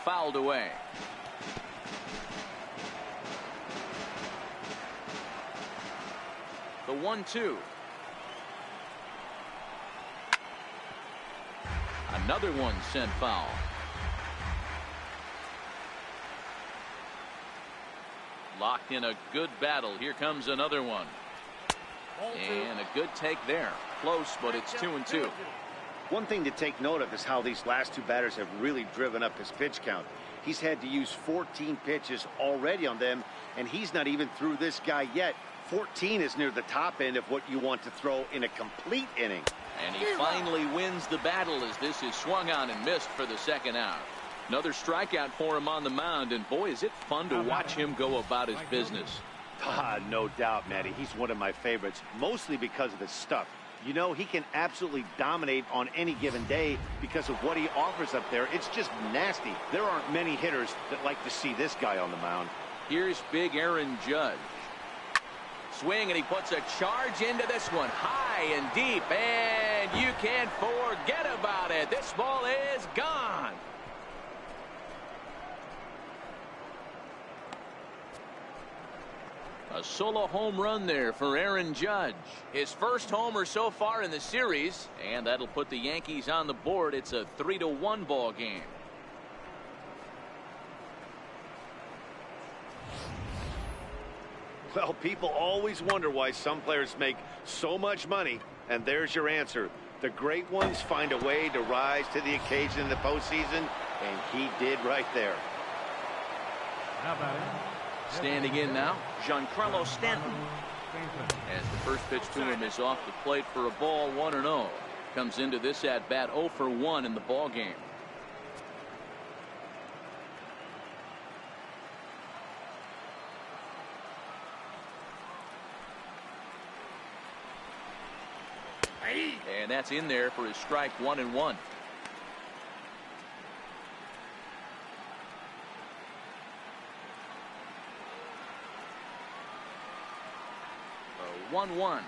Fouled away. The 1-2. Another one sent foul. Locked in a good battle. Here comes another one. And a good take there. Close, but it's 2-2. One thing to take note of is how these last 2 batters have really driven up his pitch count. He's had to use 14 pitches already on them, and he's not even through this guy yet. 14 is near the top end of what you want to throw in a complete inning. And he finally wins the battle as this is swung on and missed for the second out. Another strikeout for him on the mound, and boy, is it fun to watch him go about his business. No doubt, Matty. He's one of my favorites, mostly because of his stuff. You know, he can absolutely dominate on any given day because of what he offers up there. It's just nasty. There aren't many hitters that like to see this guy on the mound. Here's big Aaron Judge. Swing, and he puts a charge into this one, high and deep, and you can't forget about it. This ball is gone. A solo home run there for Aaron Judge. His first homer so far in the series, and that'll put the Yankees on the board. It's a 3-1 ball game. Well, people always wonder why some players make so much money, and there's your answer. The great ones find a way to rise to the occasion in the postseason, and he did right there. Standing in now, Giancarlo Stanton. As the first pitch to him is off the plate for a ball. 1-0. Comes into this at bat 0 for 1 in the ball game. And that's in there for his strike 1-1. 1-1.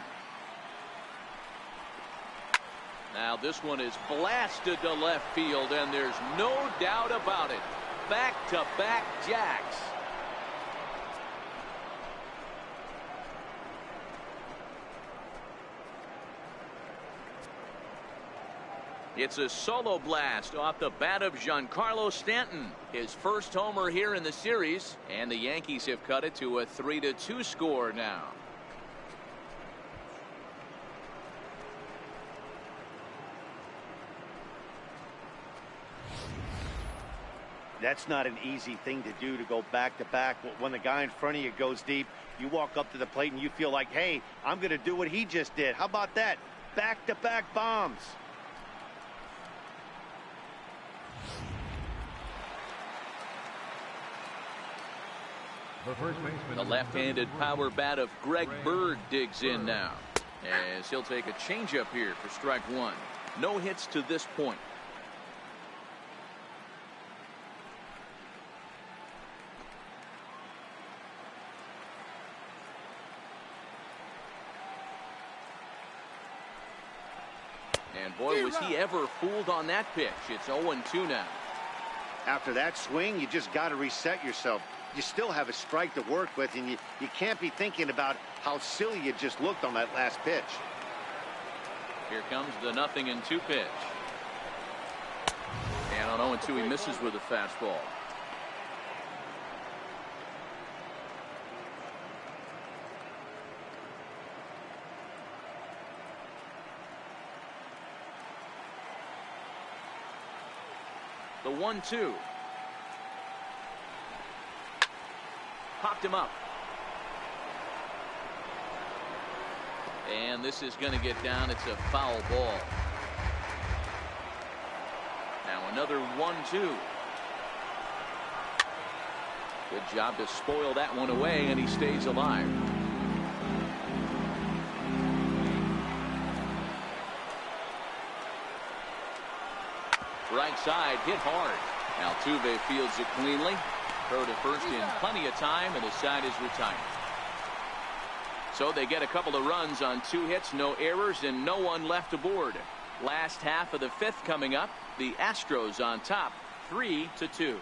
Now this one is blasted to left field, and there's no doubt about it. Back-to-back jacks. It's a solo blast off the bat of Giancarlo Stanton. His first homer here in the series, and the Yankees have cut it to a 3-2 score now. That's not an easy thing to do, to go back-to-back. When the guy in front of you goes deep, you walk up to the plate and you feel like, hey, I'm going to do what he just did. How about that? Back-to-back bombs. The left-handed power bat of Greg Bird digs in now, as he'll take a changeup here for strike one. No hits to this point. And boy, was he ever fooled on that pitch. It's 0-2 now. After that swing, you just got to reset yourself. You still have a strike to work with, and you can't be thinking about how silly you just looked on that last pitch. Here comes the 0-2 pitch. And on 0-2, he misses with a fastball. The 1-2. Popped him up. And this is going to get down. It's a foul ball. Now another 1-2. Good job to spoil that one away, and he stays alive. Right side, hit hard. Altuve fields it cleanly. Throw to first in plenty of time, and his side is retired. So they get a couple of runs on 2 hits, no errors, and no one left aboard. Last half of the 5th coming up. The Astros on top, 3-2.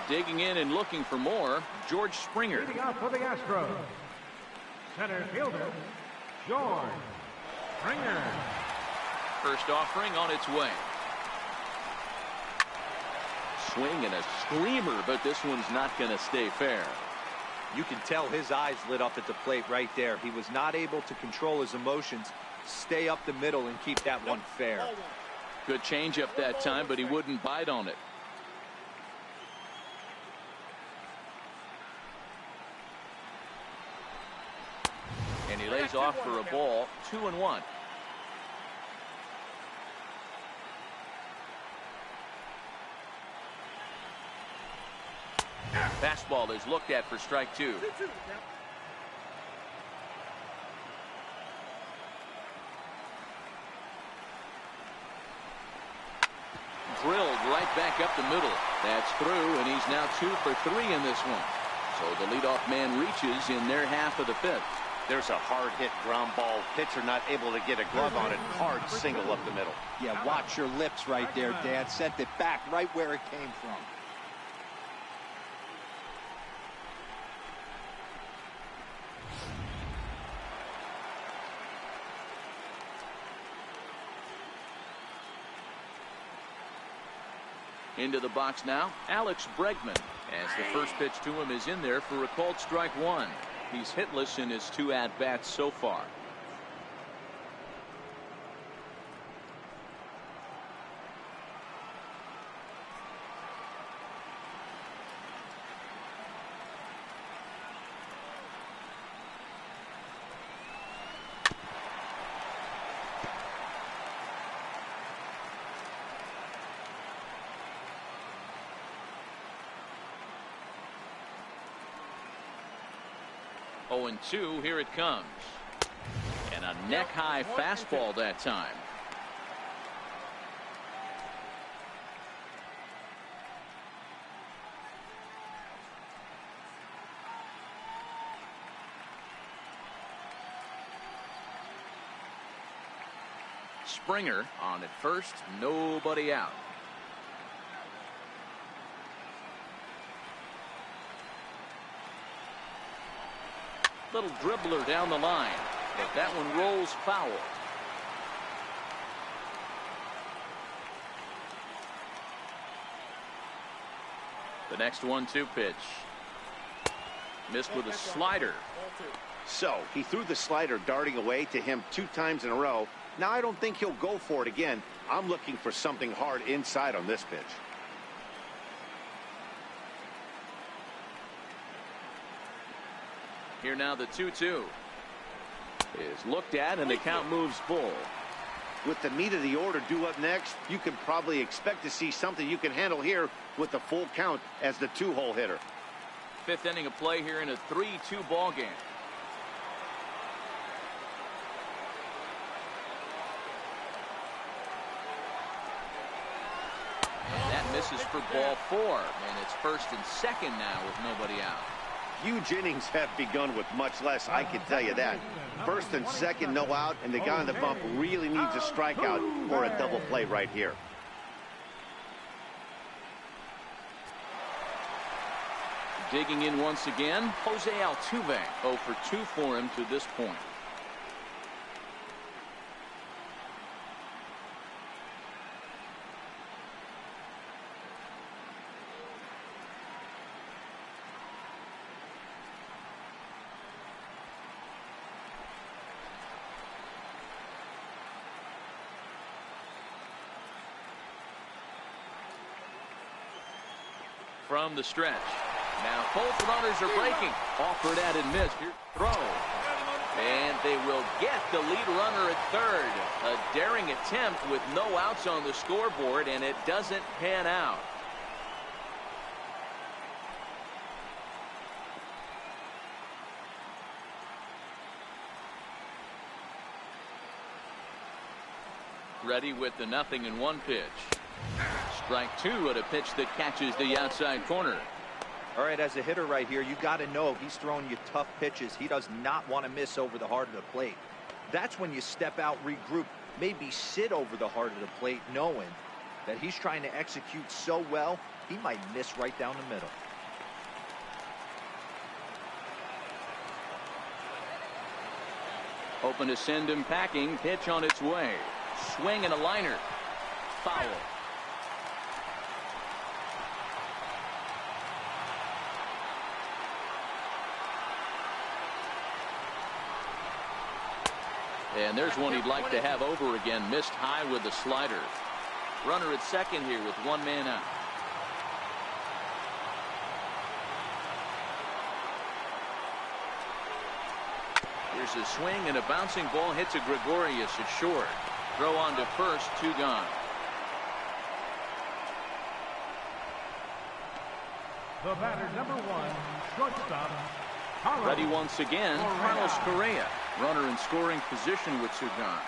Digging in and looking for more, George Springer. Leading out for the Astros, center fielder, George Springer. First offering on its way. Swing and a screamer, but this one's not going to stay fair. You can tell his eyes lit up at the plate right there. He was not able to control his emotions, stay up the middle, and keep that one fair. Good changeup that time, but he wouldn't bite on it. And he lays off for a ball. 2-1. Fastball is looked at for strike 2. Drilled right back up the middle. That's through, and he's now 2 for 3 in this one. So the leadoff man reaches in their half of the 5th. There's a hard hit ground ball. Pitcher not able to get a glove on it. Hard single up the middle. Yeah, watch your lips right there, Dad. Sent it back right where it came from. Into the box now, Alex Bregman, as the first pitch to him is in there for a called strike 1. He's hitless in his 2 at-bats so far. 0-2. Here it comes. And a neck-high fastball that time. Springer on at first, nobody out. Little dribbler down the line, but that one rolls foul. The next 1-2 pitch. Missed with a slider. So he threw the slider darting away to him 2 times in a row. Now I don't think he'll go for it again. I'm looking for something hard inside on this pitch. Here now the 2-2 is looked at and the count moves full. With the meat of the order due up next, you can probably expect to see something you can handle here with the full count as the 2-hole hitter. 5th inning of play here in a 3-2 ball game. That misses for ball 4, and it's 1st and 2nd now with nobody out. Huge innings have begun with much less, I can tell you that. 1st and 2nd, no out, and the guy on the bump really needs a strikeout or a double play right here. Digging in once again, Jose Altuve. 0 for 2 for him to this point. From the stretch. Now both runners are breaking. Offered at and missed. Here throw. And they will get the lead runner at 3rd. A daring attempt with no outs on the scoreboard, and it doesn't pan out. Ready with the 0-1 pitch. Strike 2 at a pitch that catches the outside corner. All right, as a hitter right here, you got to know he's throwing you tough pitches. He does not want to miss over the heart of the plate. That's when you step out, regroup, maybe sit over the heart of the plate, knowing that he's trying to execute so well, he might miss right down the middle. Hoping to send him packing. Pitch on its way. Swing and a liner. Foul. And there's one he'd like to have over again. Missed high with the slider. Runner at 2nd here with 1 man out. Here's a swing and a bouncing ball hit to Gregorius at short. Throw on to 1st, 2 gone. The batter, number 1, shortstop. Carlos. Ready once again, Carlos Correa. Runner in scoring position with 2 gone.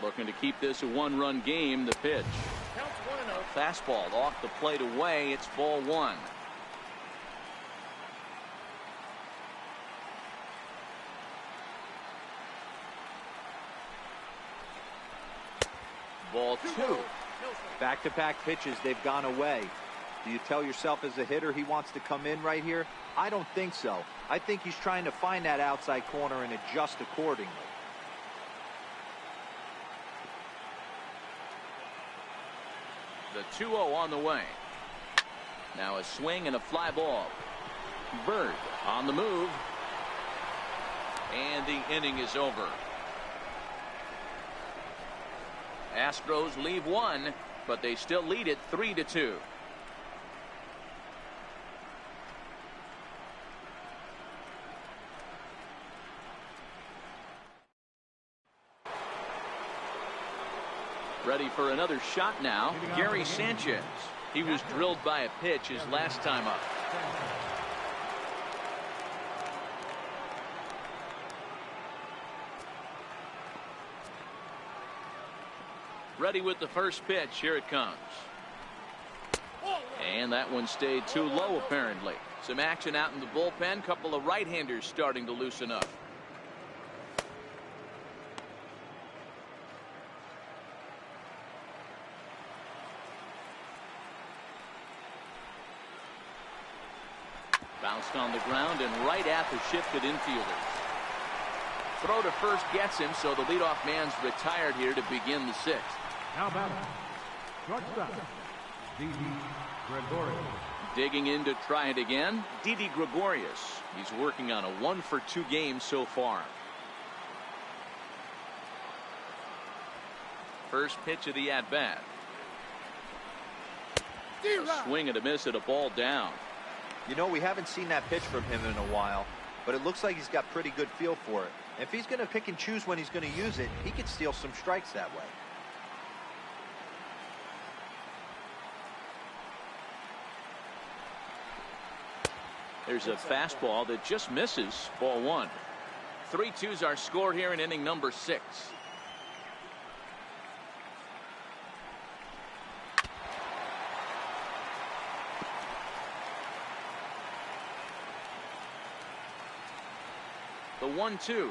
Looking to keep this a 1-run game. The pitch. Fastball off the plate away. It's ball 1. Ball 2. Back-to-back pitches, they've gone away. Do you tell yourself as a hitter he wants to come in right here? I don't think so. I think he's trying to find that outside corner and adjust accordingly. The 2-0 on the way. Now a swing and a fly ball. Bird on the move. And the inning is over. Astros leave 1, but they still lead it 3-2. Ready for another shot now, Gary Sanchez. He was drilled by a pitch his last time up. Ready with the first pitch. Here it comes. And that one stayed too low, apparently. Some action out in the bullpen. Couple of right-handers starting to loosen up. Bounced on the ground and right at the shifted infielders. Throw to first gets him, so the leadoff man's retired here to begin the sixth. Now batting, shortstop, Didi Gregorius. Digging in to try it again, Didi Gregorius. He's working on a 1-for-2 game so far. First pitch of the at-bat. A swing and a miss at a ball down. You know, we haven't seen that pitch from him in a while, but it looks like he's got pretty good feel for it. If he's going to pick and choose when he's going to use it, he could steal some strikes that way. There's a fastball that just misses. Ball one. 3-2's our score here in inning number 6. The 1-2.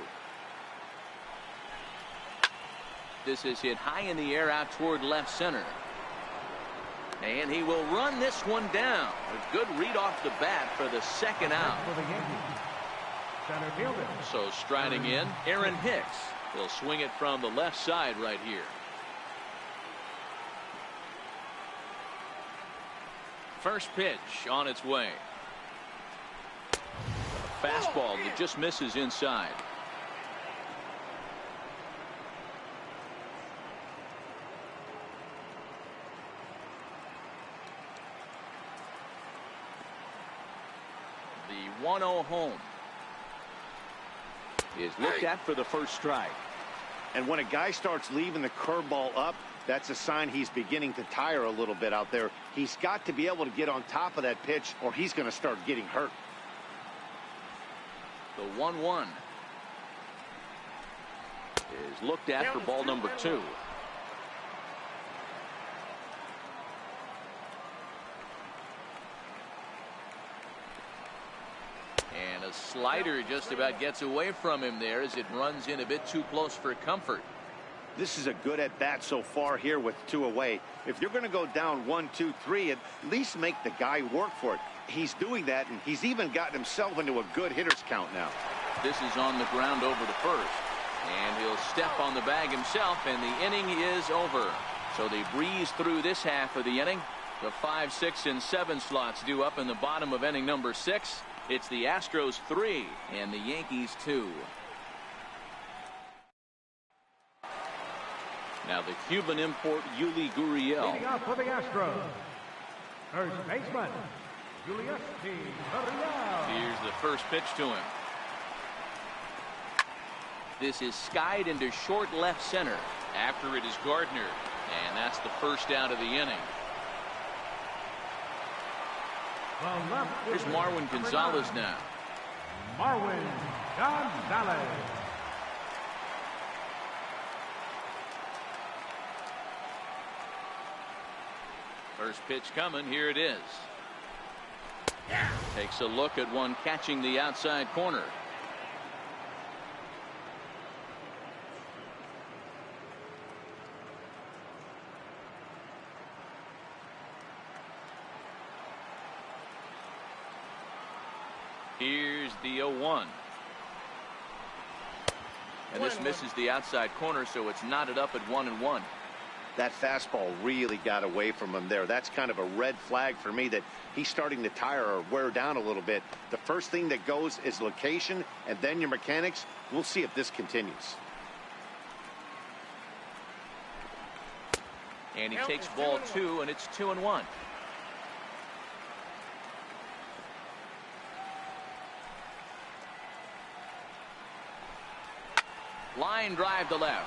This is hit high in the air out toward left center. And he will run this one down. A good read off the bat for the second out. For the Yankees, center fielder. So striding in, Aaron Hicks. He'll swing it from the left side right here. First pitch on its way. A fastball that just misses inside. The 1-0 home is looked at for the first strike. And when a guy starts leaving the curveball up, that's a sign he's beginning to tire a little bit out there. He's got to be able to get on top of that pitch or he's going to start getting hurt. The 1-1 is looked at for ball number 2. And a slider just about gets away from him there as it runs in a bit too close for comfort. This is a good at bat so far here with 2 away. If you're going to go down 1, 2, 3, at least make the guy work for it. He's doing that, and he's even gotten himself into a good hitter's count now. This is on the ground over to first. And he'll step on the bag himself, and the inning is over. So they breeze through this half of the inning. The 5, 6, and 7 slots due up in the bottom of inning number 6. It's the Astros 3 and the Yankees 2. Now the Cuban import Yuli Gurriel. Leading off for the Astros, first baseman, Julius P. Gurriel. Here's the first pitch to him. This is skied into short left center. After it is Gardner. And that's the first out of the inning. Here's Marwin Gonzalez now. Marwin Gonzalez. First pitch coming. Here it is. Takes a look at one catching the outside corner. Here's the 0-1. And this misses the outside corner, so it's knotted up at 1-1. That fastball really got away from him there. That's kind of a red flag for me that he's starting to tire or wear down a little bit. The first thing that goes is location and then your mechanics. We'll see if this continues. And he takes ball 2, and it's 2-1. Line drive to left.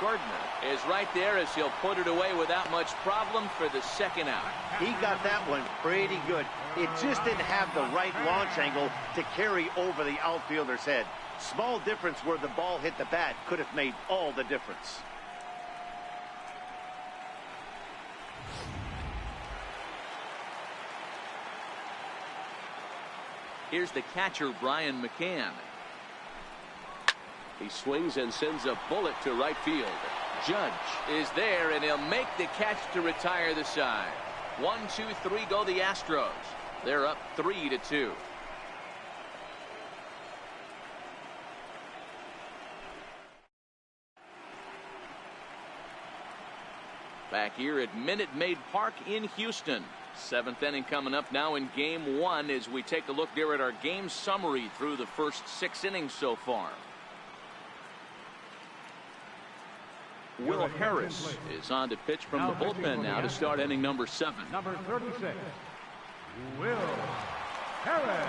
Gardner is right there as he'll put it away without much problem for the second out. He got that one pretty good. It just didn't have the right launch angle to carry over the outfielder's head. Small difference where the ball hit the bat could have made all the difference. Here's the catcher, Brian McCann. He swings and sends a bullet to right field. Judge is there, and he'll make the catch to retire the side. 1, 2, 3 go the Astros. They're up 3-2. Back here at Minute Maid Park in Houston. 7th inning coming up now in game 1 as we take a look there at our game summary through the first 6 innings so far. Will Harris is on to pitch from the bullpen now to start inning number 7. Number 36, Will Harris.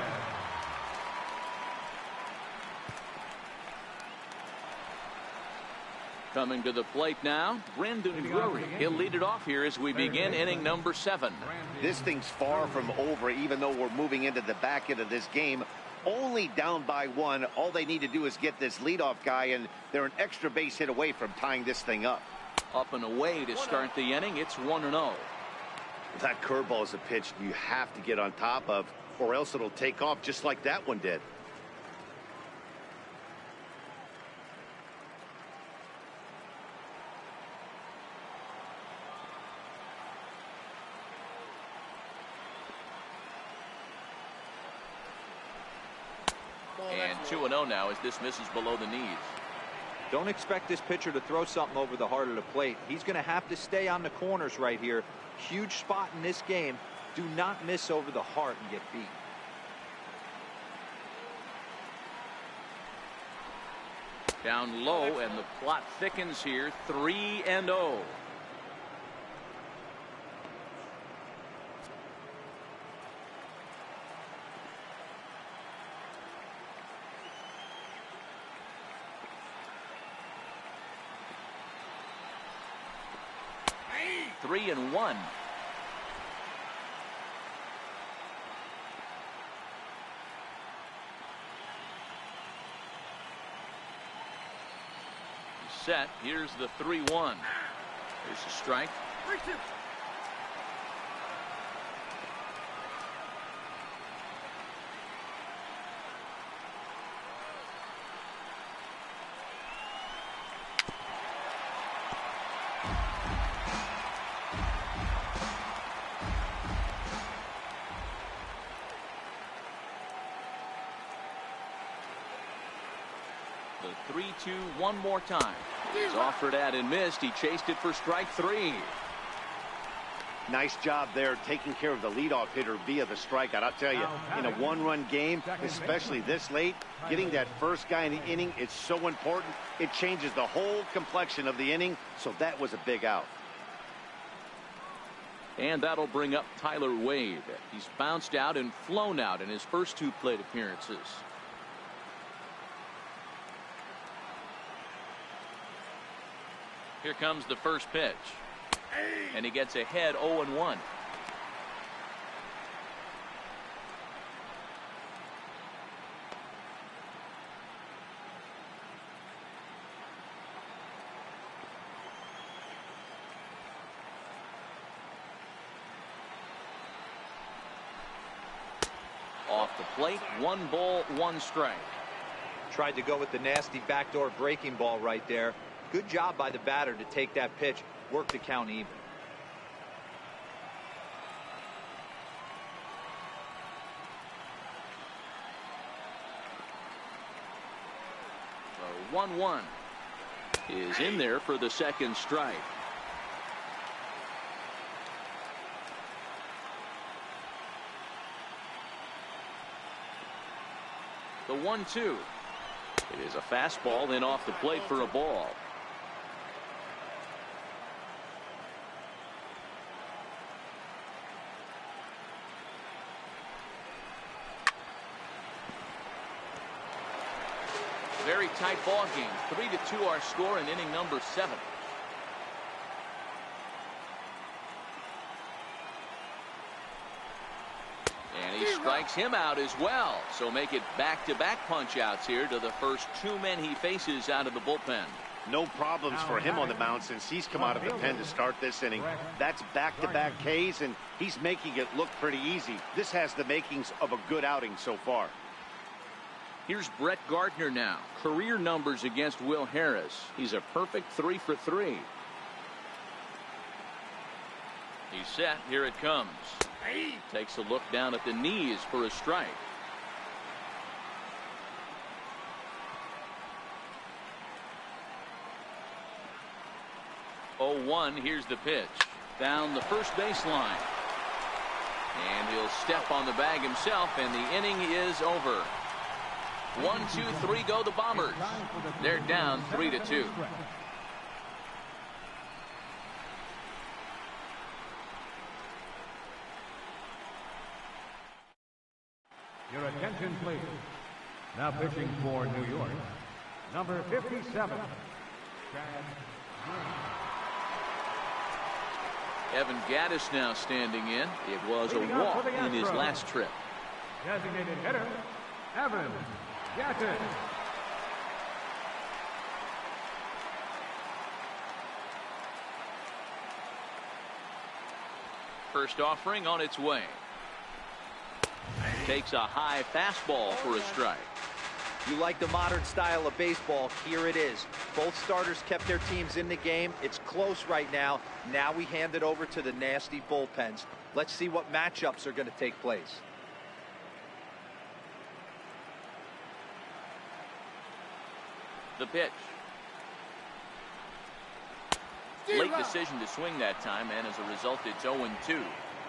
Coming to the plate now, Brandon Drury. He'll lead it off here as we begin inning number 7. This thing's far from over, even though we're moving into the back end of this game. Only down by 1. All they need to do is get this leadoff guy, and they're an extra base hit away from tying this thing up. Up and away to start the inning. It's 1-0. That curveball is a pitch you have to get on top of, or else it'll take off just like that one did. And 2-0 now as this misses below the knees. Don't expect this pitcher to throw something over the heart of the plate. He's going to have to stay on the corners right here. Huge spot in this game. Do not miss over the heart and get beat. Down low, and the plot thickens here. 3-0. Three and 1. Set. Here's the 3-1. There's a strike. 3-2. The 3-2 one more time. He's offered at and missed. He chased it for strike 3. Nice job there taking care of the leadoff hitter via the strikeout. I'll tell you, in a one-run game, especially this late, getting that first guy in the inning is so important. It changes the whole complexion of the inning, so that was a big out. And that'll bring up Tyler Wade. He's bounced out and flown out in his first 2 plate appearances. Here comes the first pitch. And he gets ahead 0-1. Off the plate, 1 ball, 1 strike. Tried to go with the nasty backdoor breaking ball right there. Good job by the batter to take that pitch, work the count even. The 1-1 is in there for the second strike. The 1-2. It is a fastball, then off the plate for a ball. Very tight ball game. 3-2 our score in inning number 7. And he strikes him out as well. So make it back-to-back punch-outs here to the first 2 men he faces out of the bullpen. No problems for him on the mound since he's come out of the pen to start this inning. That's back-to-back Ks, and he's making it look pretty easy. This has the makings of a good outing so far. Here's Brett Gardner now. Career numbers against Will Harris. He's a perfect 3 for 3. He's set. Here it comes. Takes a look down at the knees for a strike. Oh, 1. Here's the pitch. Down the first baseline. And he'll step on the bag himself, and the inning is over. 1, 2, 3 go the Bombers. They're down 3-2. Your attention, please. Now pitching for New York, number 57, Evan Gattis now standing in. It was a walk in his last trip. Designated hitter, Evan Gattis. First offering on its way. Takes a high fastball for a strike. You like the modern style of baseball, here it is. Both starters kept their teams in the game. It's close right now. Now we hand it over to the nasty bullpens. Let's see what matchups are going to take place. The pitch. Late decision to swing that time, and as a result, it's 0-2.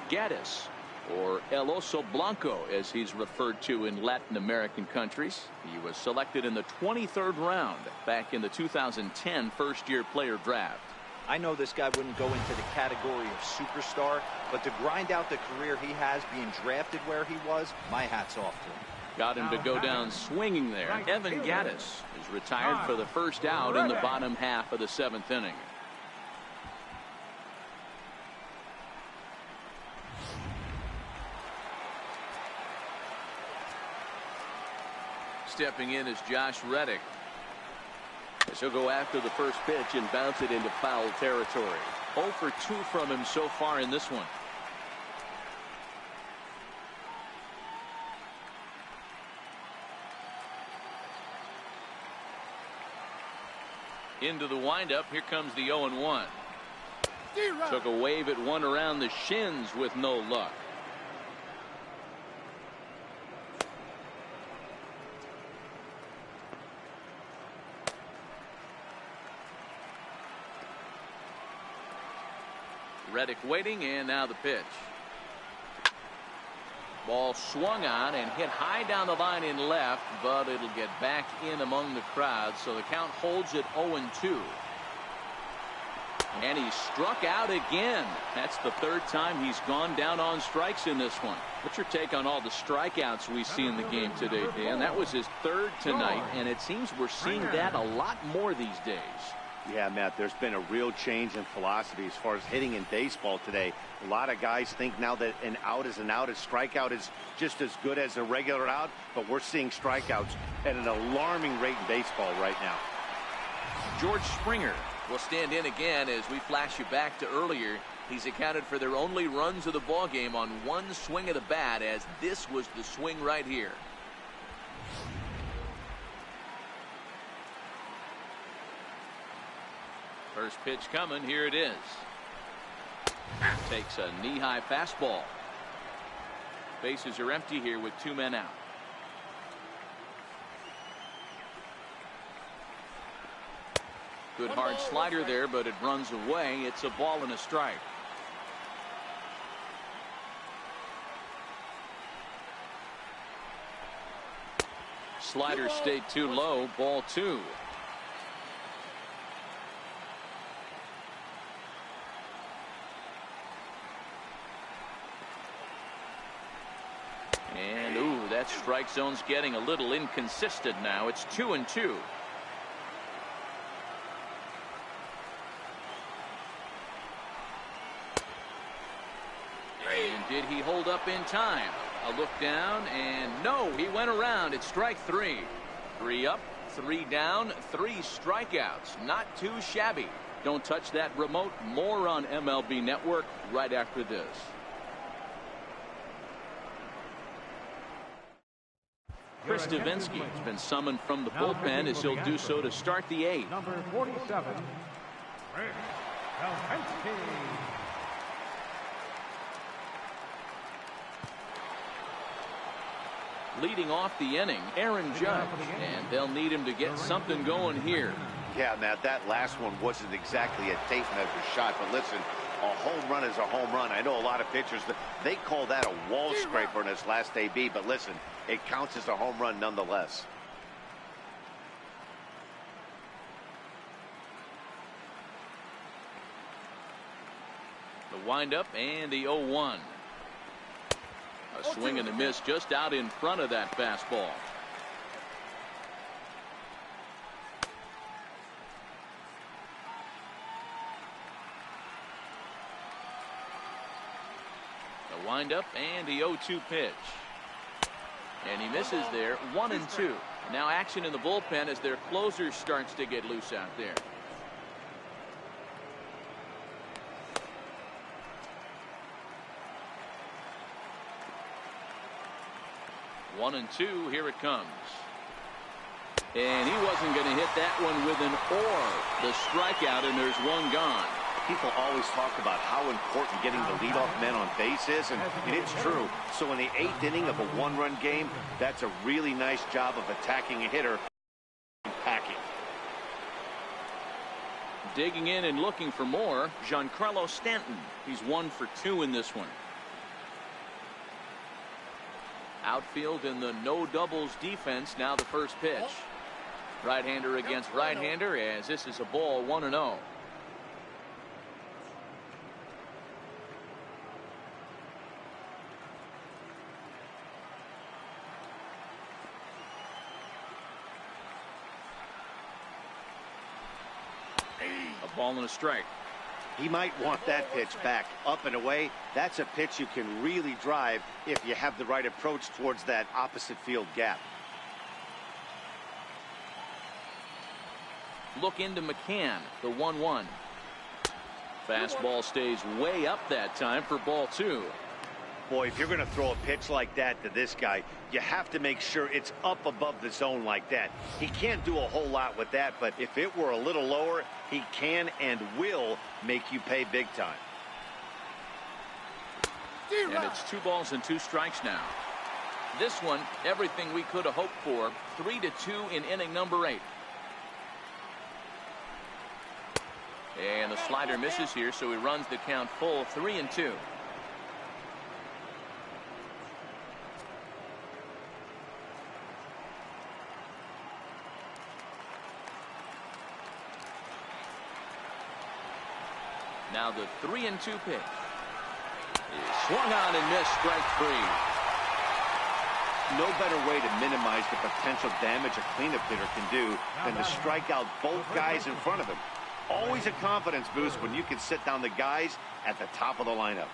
Gattis, or El Oso Blanco, as he's referred to in Latin American countries. He was selected in the 23rd round back in the 2010 first-year player draft. I know this guy wouldn't go into the category of superstar, but to grind out the career he has being drafted where he was, my hat's off to him. Got him to go down swinging there. Evan Gattis is retired for the first out in the bottom half of the 7th inning. Stepping in is Josh Reddick. He'll go after the first pitch and bounce it into foul territory. 0 for 2 from him so far in this one. Into the windup. Here comes the 0-1. Took a wave at one around the shins with no luck. Reddick waiting, and now the pitch. Ball swung on and hit high down the line in left, but it'll get back in among the crowd, so the count holds at 0-2. And he struck out again. That's the 3rd time he's gone down on strikes in this one. What's your take on all the strikeouts we see in the game today, Dan? That was his 3rd tonight, and it seems we're seeing that a lot more these days. Yeah, Matt, there's been a real change in philosophy as far as hitting in baseball today. A lot of guys think now that an out is an out. A strikeout is just as good as a regular out, but we're seeing strikeouts at an alarming rate in baseball right now. George Springer will stand in again as we flash you back to earlier. He's accounted for their only runs of the ball game on one swing of the bat, as this was the swing right here. First pitch coming. Here it is. Takes a knee-high fastball. Bases are empty here with 2 men out. Good hard slider there, but it runs away. It's a ball and a strike. Slider stayed too low. Ball 2. That strike zone's getting a little inconsistent now. It's 2-2. And did he hold up in time? A look down, and no, he went around. It's strike three. 3 up, 3 down, 3 strikeouts. Not too shabby. Don't touch that remote. More on MLB Network right after this. Chris Davinsky has been summoned from the bullpen as he'll do so to start the 8th. Number 47, Chris Davinsky. Leading off the inning, Aaron Judge, and they'll need him to get something going here. Yeah, Matt, that last one wasn't exactly a tape measure shot, but listen, a home run is a home run. I know a lot of pitchers, they call that a wall scraper in his last AB, but listen, it counts as a home run nonetheless. The windup and the 0-1. A swing and a miss just out in front of that fastball. The windup and the 0-2 pitch. And he misses there. 1-2. Now action in the bullpen as their closer starts to get loose out there. One and two, here it comes. And he wasn't going to hit that one with an or. The strikeout, and there's one gone. People always talk about how important getting the leadoff man on base is, and it's true. So in the 8th inning of a 1-run game, that's a really nice job of attacking a hitter. Packing. Digging in and looking for more, Giancarlo Stanton. He's 1 for 2 in this one. Outfield in the no doubles defense. Now the first pitch. Right-hander against right-hander, as this is a ball. 1-0. A ball and a strike. He might want that pitch back. Up and away, that's a pitch you can really drive if you have the right approach towards that opposite field gap. Look into McCann, the 1-1. Fastball stays way up that time for ball 2. Boy, if you're going to throw a pitch like that to this guy, you have to make sure it's up above the zone like that. He can't do a whole lot with that, but if it were a little lower, he can and will make you pay big time. And it's 2 balls and 2 strikes now. This one, everything we could have hoped for. 3-2 in inning number 8. And the slider misses here, so he runs the count full. 3-2. Now the 3-2 pitch. Is swung on and missed. Strike 3. No better way to minimize the potential damage a cleanup hitter can do than to strike out both guys in front of him. Always a confidence boost when you can sit down the guys at the top of the lineup.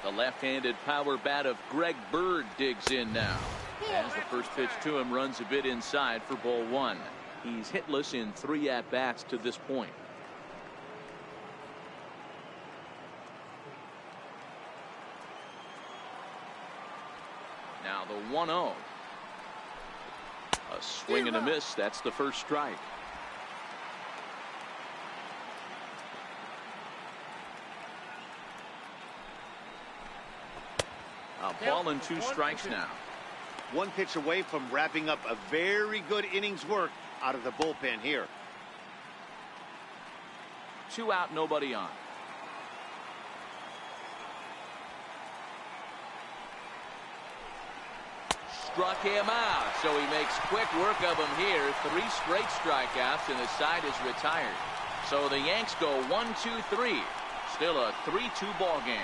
The left-handed power bat of Greg Bird digs in now. As the first pitch to him runs a bit inside for ball 1. He's hitless in 3 at-bats to this point. Now the 1-0. A swing and a miss. That's the first strike. A ball and 2 strikes now. 1 pitch away from wrapping up a very good innings work out of the bullpen here. 2 out, nobody on. Struck him out, so he makes quick work of him here. 3 straight strikeouts, and the side is retired. So the Yanks go 1-2-3. Still a 3-2 ball game.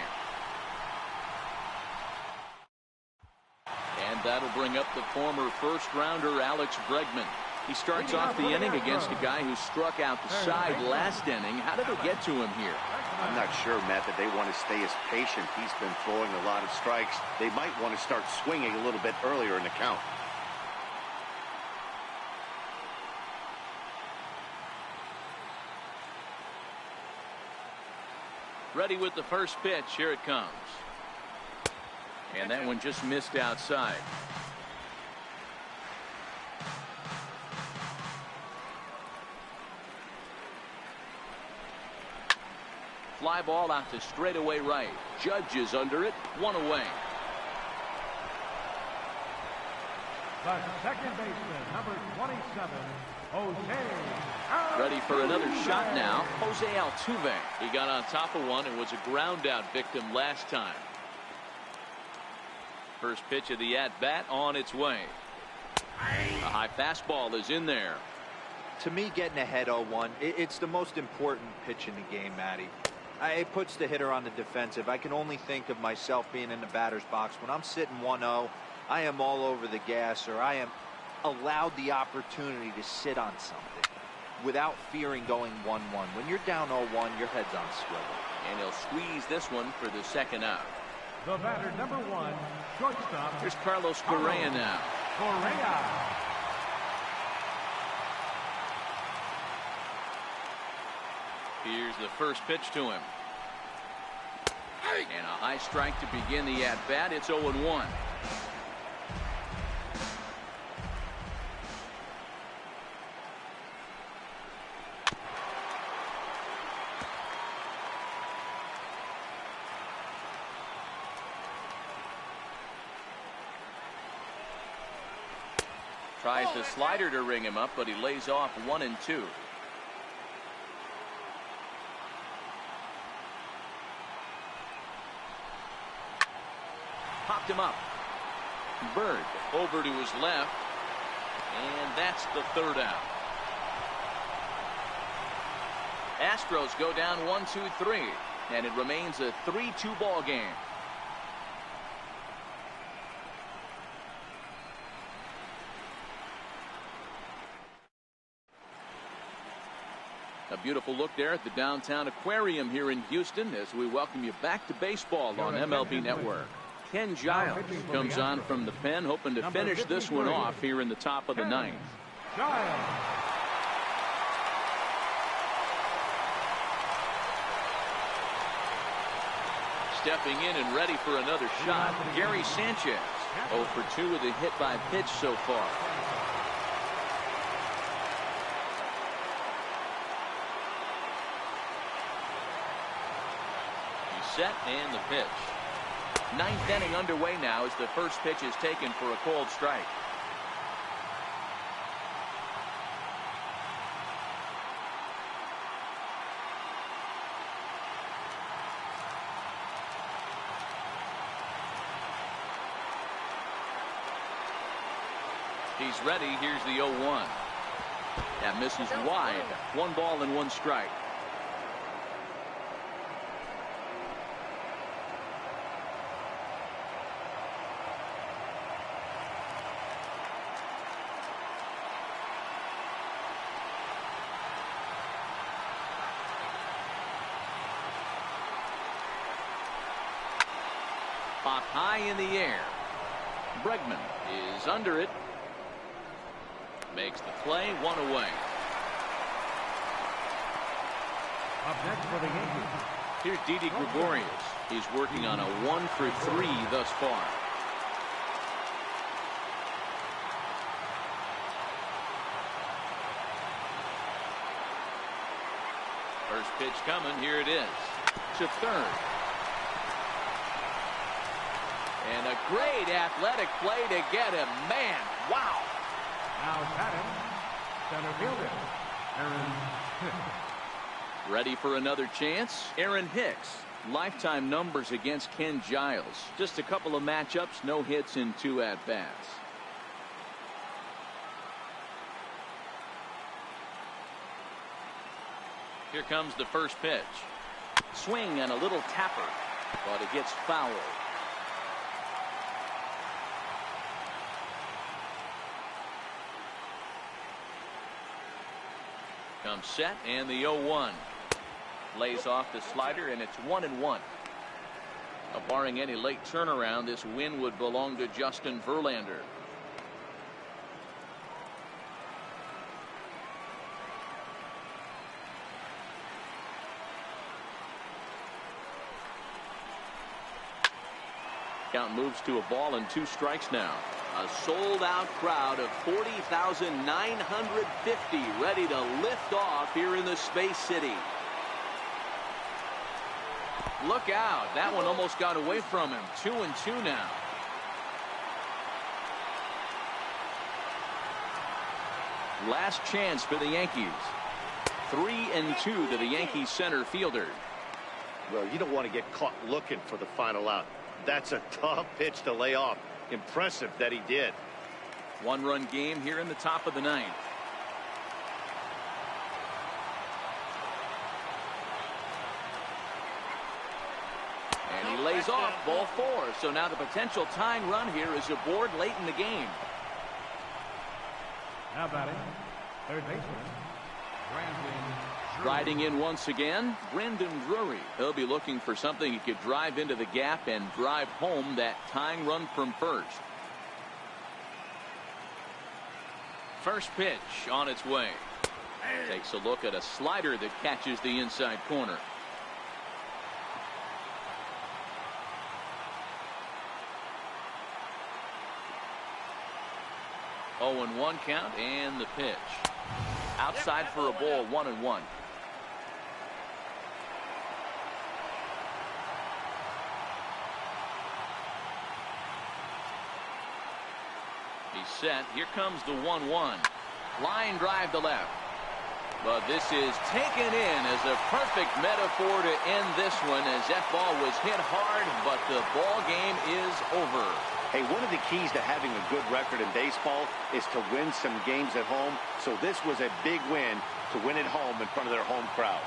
And that'll bring up the former first-rounder Alex Bregman. He starts off the inning against a guy who struck out the side last inning. How did it get to him here? I'm not sure, Matt, that they want to stay as patient. He's been throwing a lot of strikes. They might want to start swinging a little bit earlier in the count. Ready with the first pitch. Here it comes. And that one just missed outside. Fly ball out to straightaway right. Judge is under it. 1 away. The second baseman, number 27, Jose. Ready for another shot now. Jose Altuve. He got on top of one and was a ground out victim last time. First pitch of the at-bat on its way. A high fastball is in there. To me, getting ahead 0-1, it's the most important pitch in the game, Matty. It puts the hitter on the defensive. I can only think of myself being in the batter's box. When I'm sitting 1-0, I am all over the gas, or I am allowed the opportunity to sit on something without fearing going 1-1. When you're down 0-1, your head's on swivel. And he'll squeeze this one for the second out. The batter, number 1, shortstop. Here's Carlos Correa now. Correa. Here's the first pitch to him. And a high strike to begin the at-bat. It's 0-1. Tries the slider to ring him up, but he lays off 1 and 2. Popped him up. Bird over to his left. And that's the third out. Astros go down 1-2-3. And it remains a 3-2 ball game. A beautiful look there at the downtown aquarium here in Houston as we welcome you back to baseball on MLB Network. Ken Giles comes on from the pen, hoping to finish this one off here in the top of the ninth. Stepping in and ready for another shot, Gary Sanchez. 0 for 2 with a hit by pitch so far. Set and the pitch. Ninth inning underway now as the first pitch is taken for a cold strike. He's ready. Here's the 0-1. That misses wide. 1 ball and 1 strike. Popped high in the air. Bregman is under it. Makes the play. 1 away. Up next for the Yankees. Here's Didi Gregorius. He's working on a 1 for 3 thus far. First pitch coming. Here it is. To third. And a great athletic play to get him. Man, wow. Now batting, center fielder, Aaron Hicks. Ready for another chance? Aaron Hicks. Lifetime numbers against Ken Giles. Just a couple of matchups, no hits in 2 at-bats. Here comes the first pitch. Swing and a little tapper, but it gets fouled. Comes set, and the 0-1. Lays off the slider, and it's 1-1. Barring any late turnaround, this win would belong to Justin Verlander. Count moves to a ball and 2 strikes now. A sold-out crowd of 40,950 ready to lift off here in the Space City. Look out. That one almost got away from him. 2-2 now. Last chance for the Yankees. 3-2 to the Yankees center fielder. Well, you don't want to get caught looking for the final out. That's a tough pitch to lay off. Impressive that he did. 1-run game here in the top of the 9th. And he lays off ball 4. So now the potential tying run here is aboard late in the game. Now batting, third baseman, Brandon. Riding in once again, Brandon Drury. He'll be looking for something he could drive into the gap and drive home that tying run from first. First pitch on its way. Takes a look at a slider that catches the inside corner. Oh, and 1 count, and the pitch. Outside for a ball, 1-1. He's set. Here comes the 1-1. Line drive to left. But this is taken in as a perfect metaphor to end this one, as that ball was hit hard, but the ball game is over. Hey, one of the keys to having a good record in baseball is to win some games at home. So this was a big win to win at home in front of their home crowd.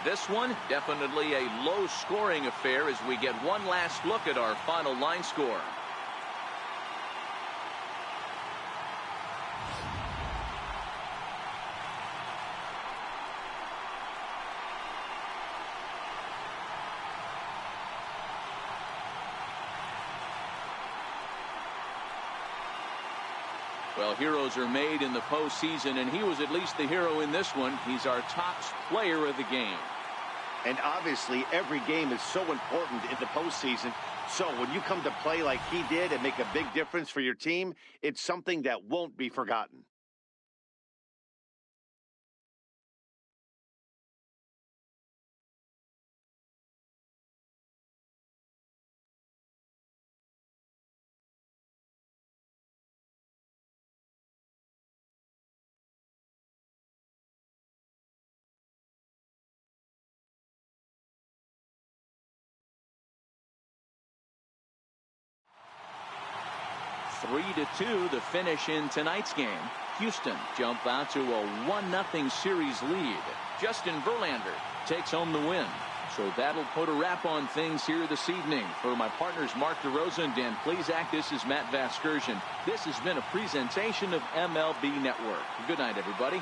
This one, definitely a low-scoring affair as we get one last look at our final line score. Well, heroes are made in the postseason, and he was at least the hero in this one. He's our top player of the game. And obviously, every game is so important in the postseason. So when you come to play like he did and make a big difference for your team, it's something that won't be forgotten. Three to 2 the finish in tonight's game. Houston jump out to a 1-0 series lead. Justin Verlander takes home the win. So that'll put a wrap on things here this evening. For my partners Mark DeRosa and Dan Plesac, this is Matt Vasgersian. This has been a presentation of MLB Network. Good night, everybody.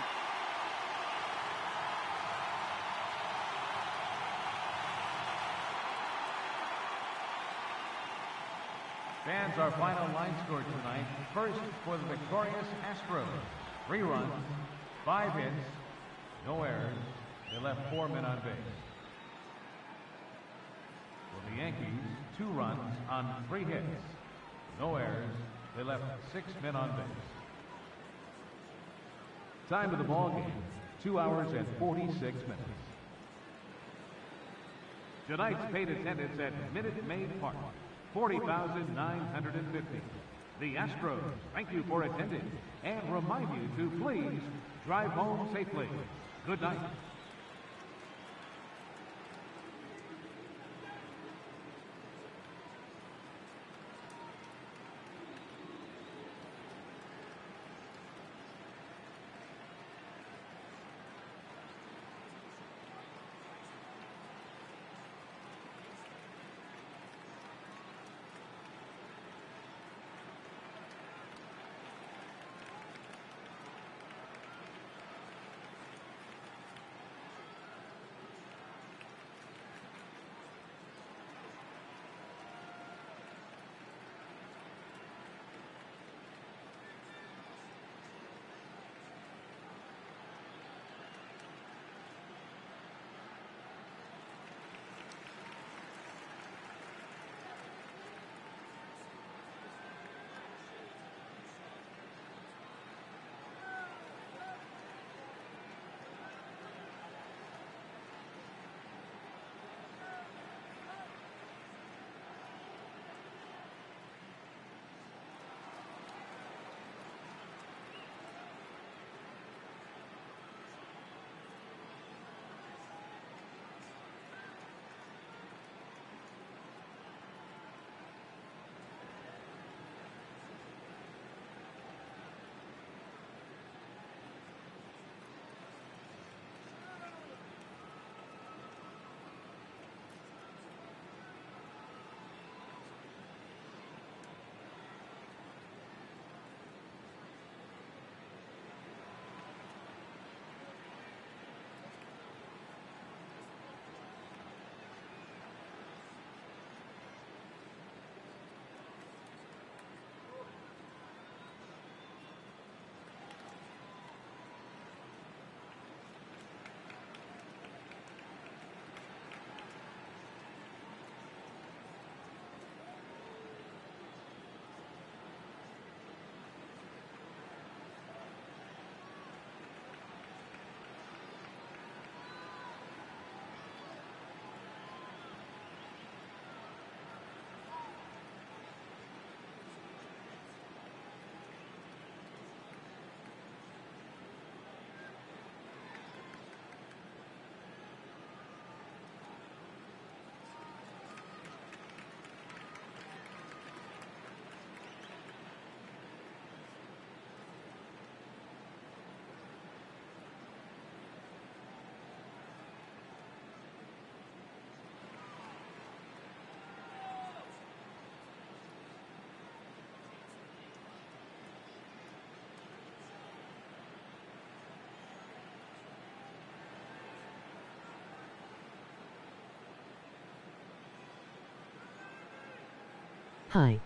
Fans, our final line score tonight. First for the victorious Astros. 3 runs, 5 hits, no errors. They left 4 men on base. For the Yankees, 2 runs on 3 hits, no errors. They left 6 men on base. Time of the ball game, 2 hours and 46 minutes. Tonight's paid attendance at Minute Maid Park, 40,950. The Astros thank you for attending and remind you to please drive home safely. Good night. Hi,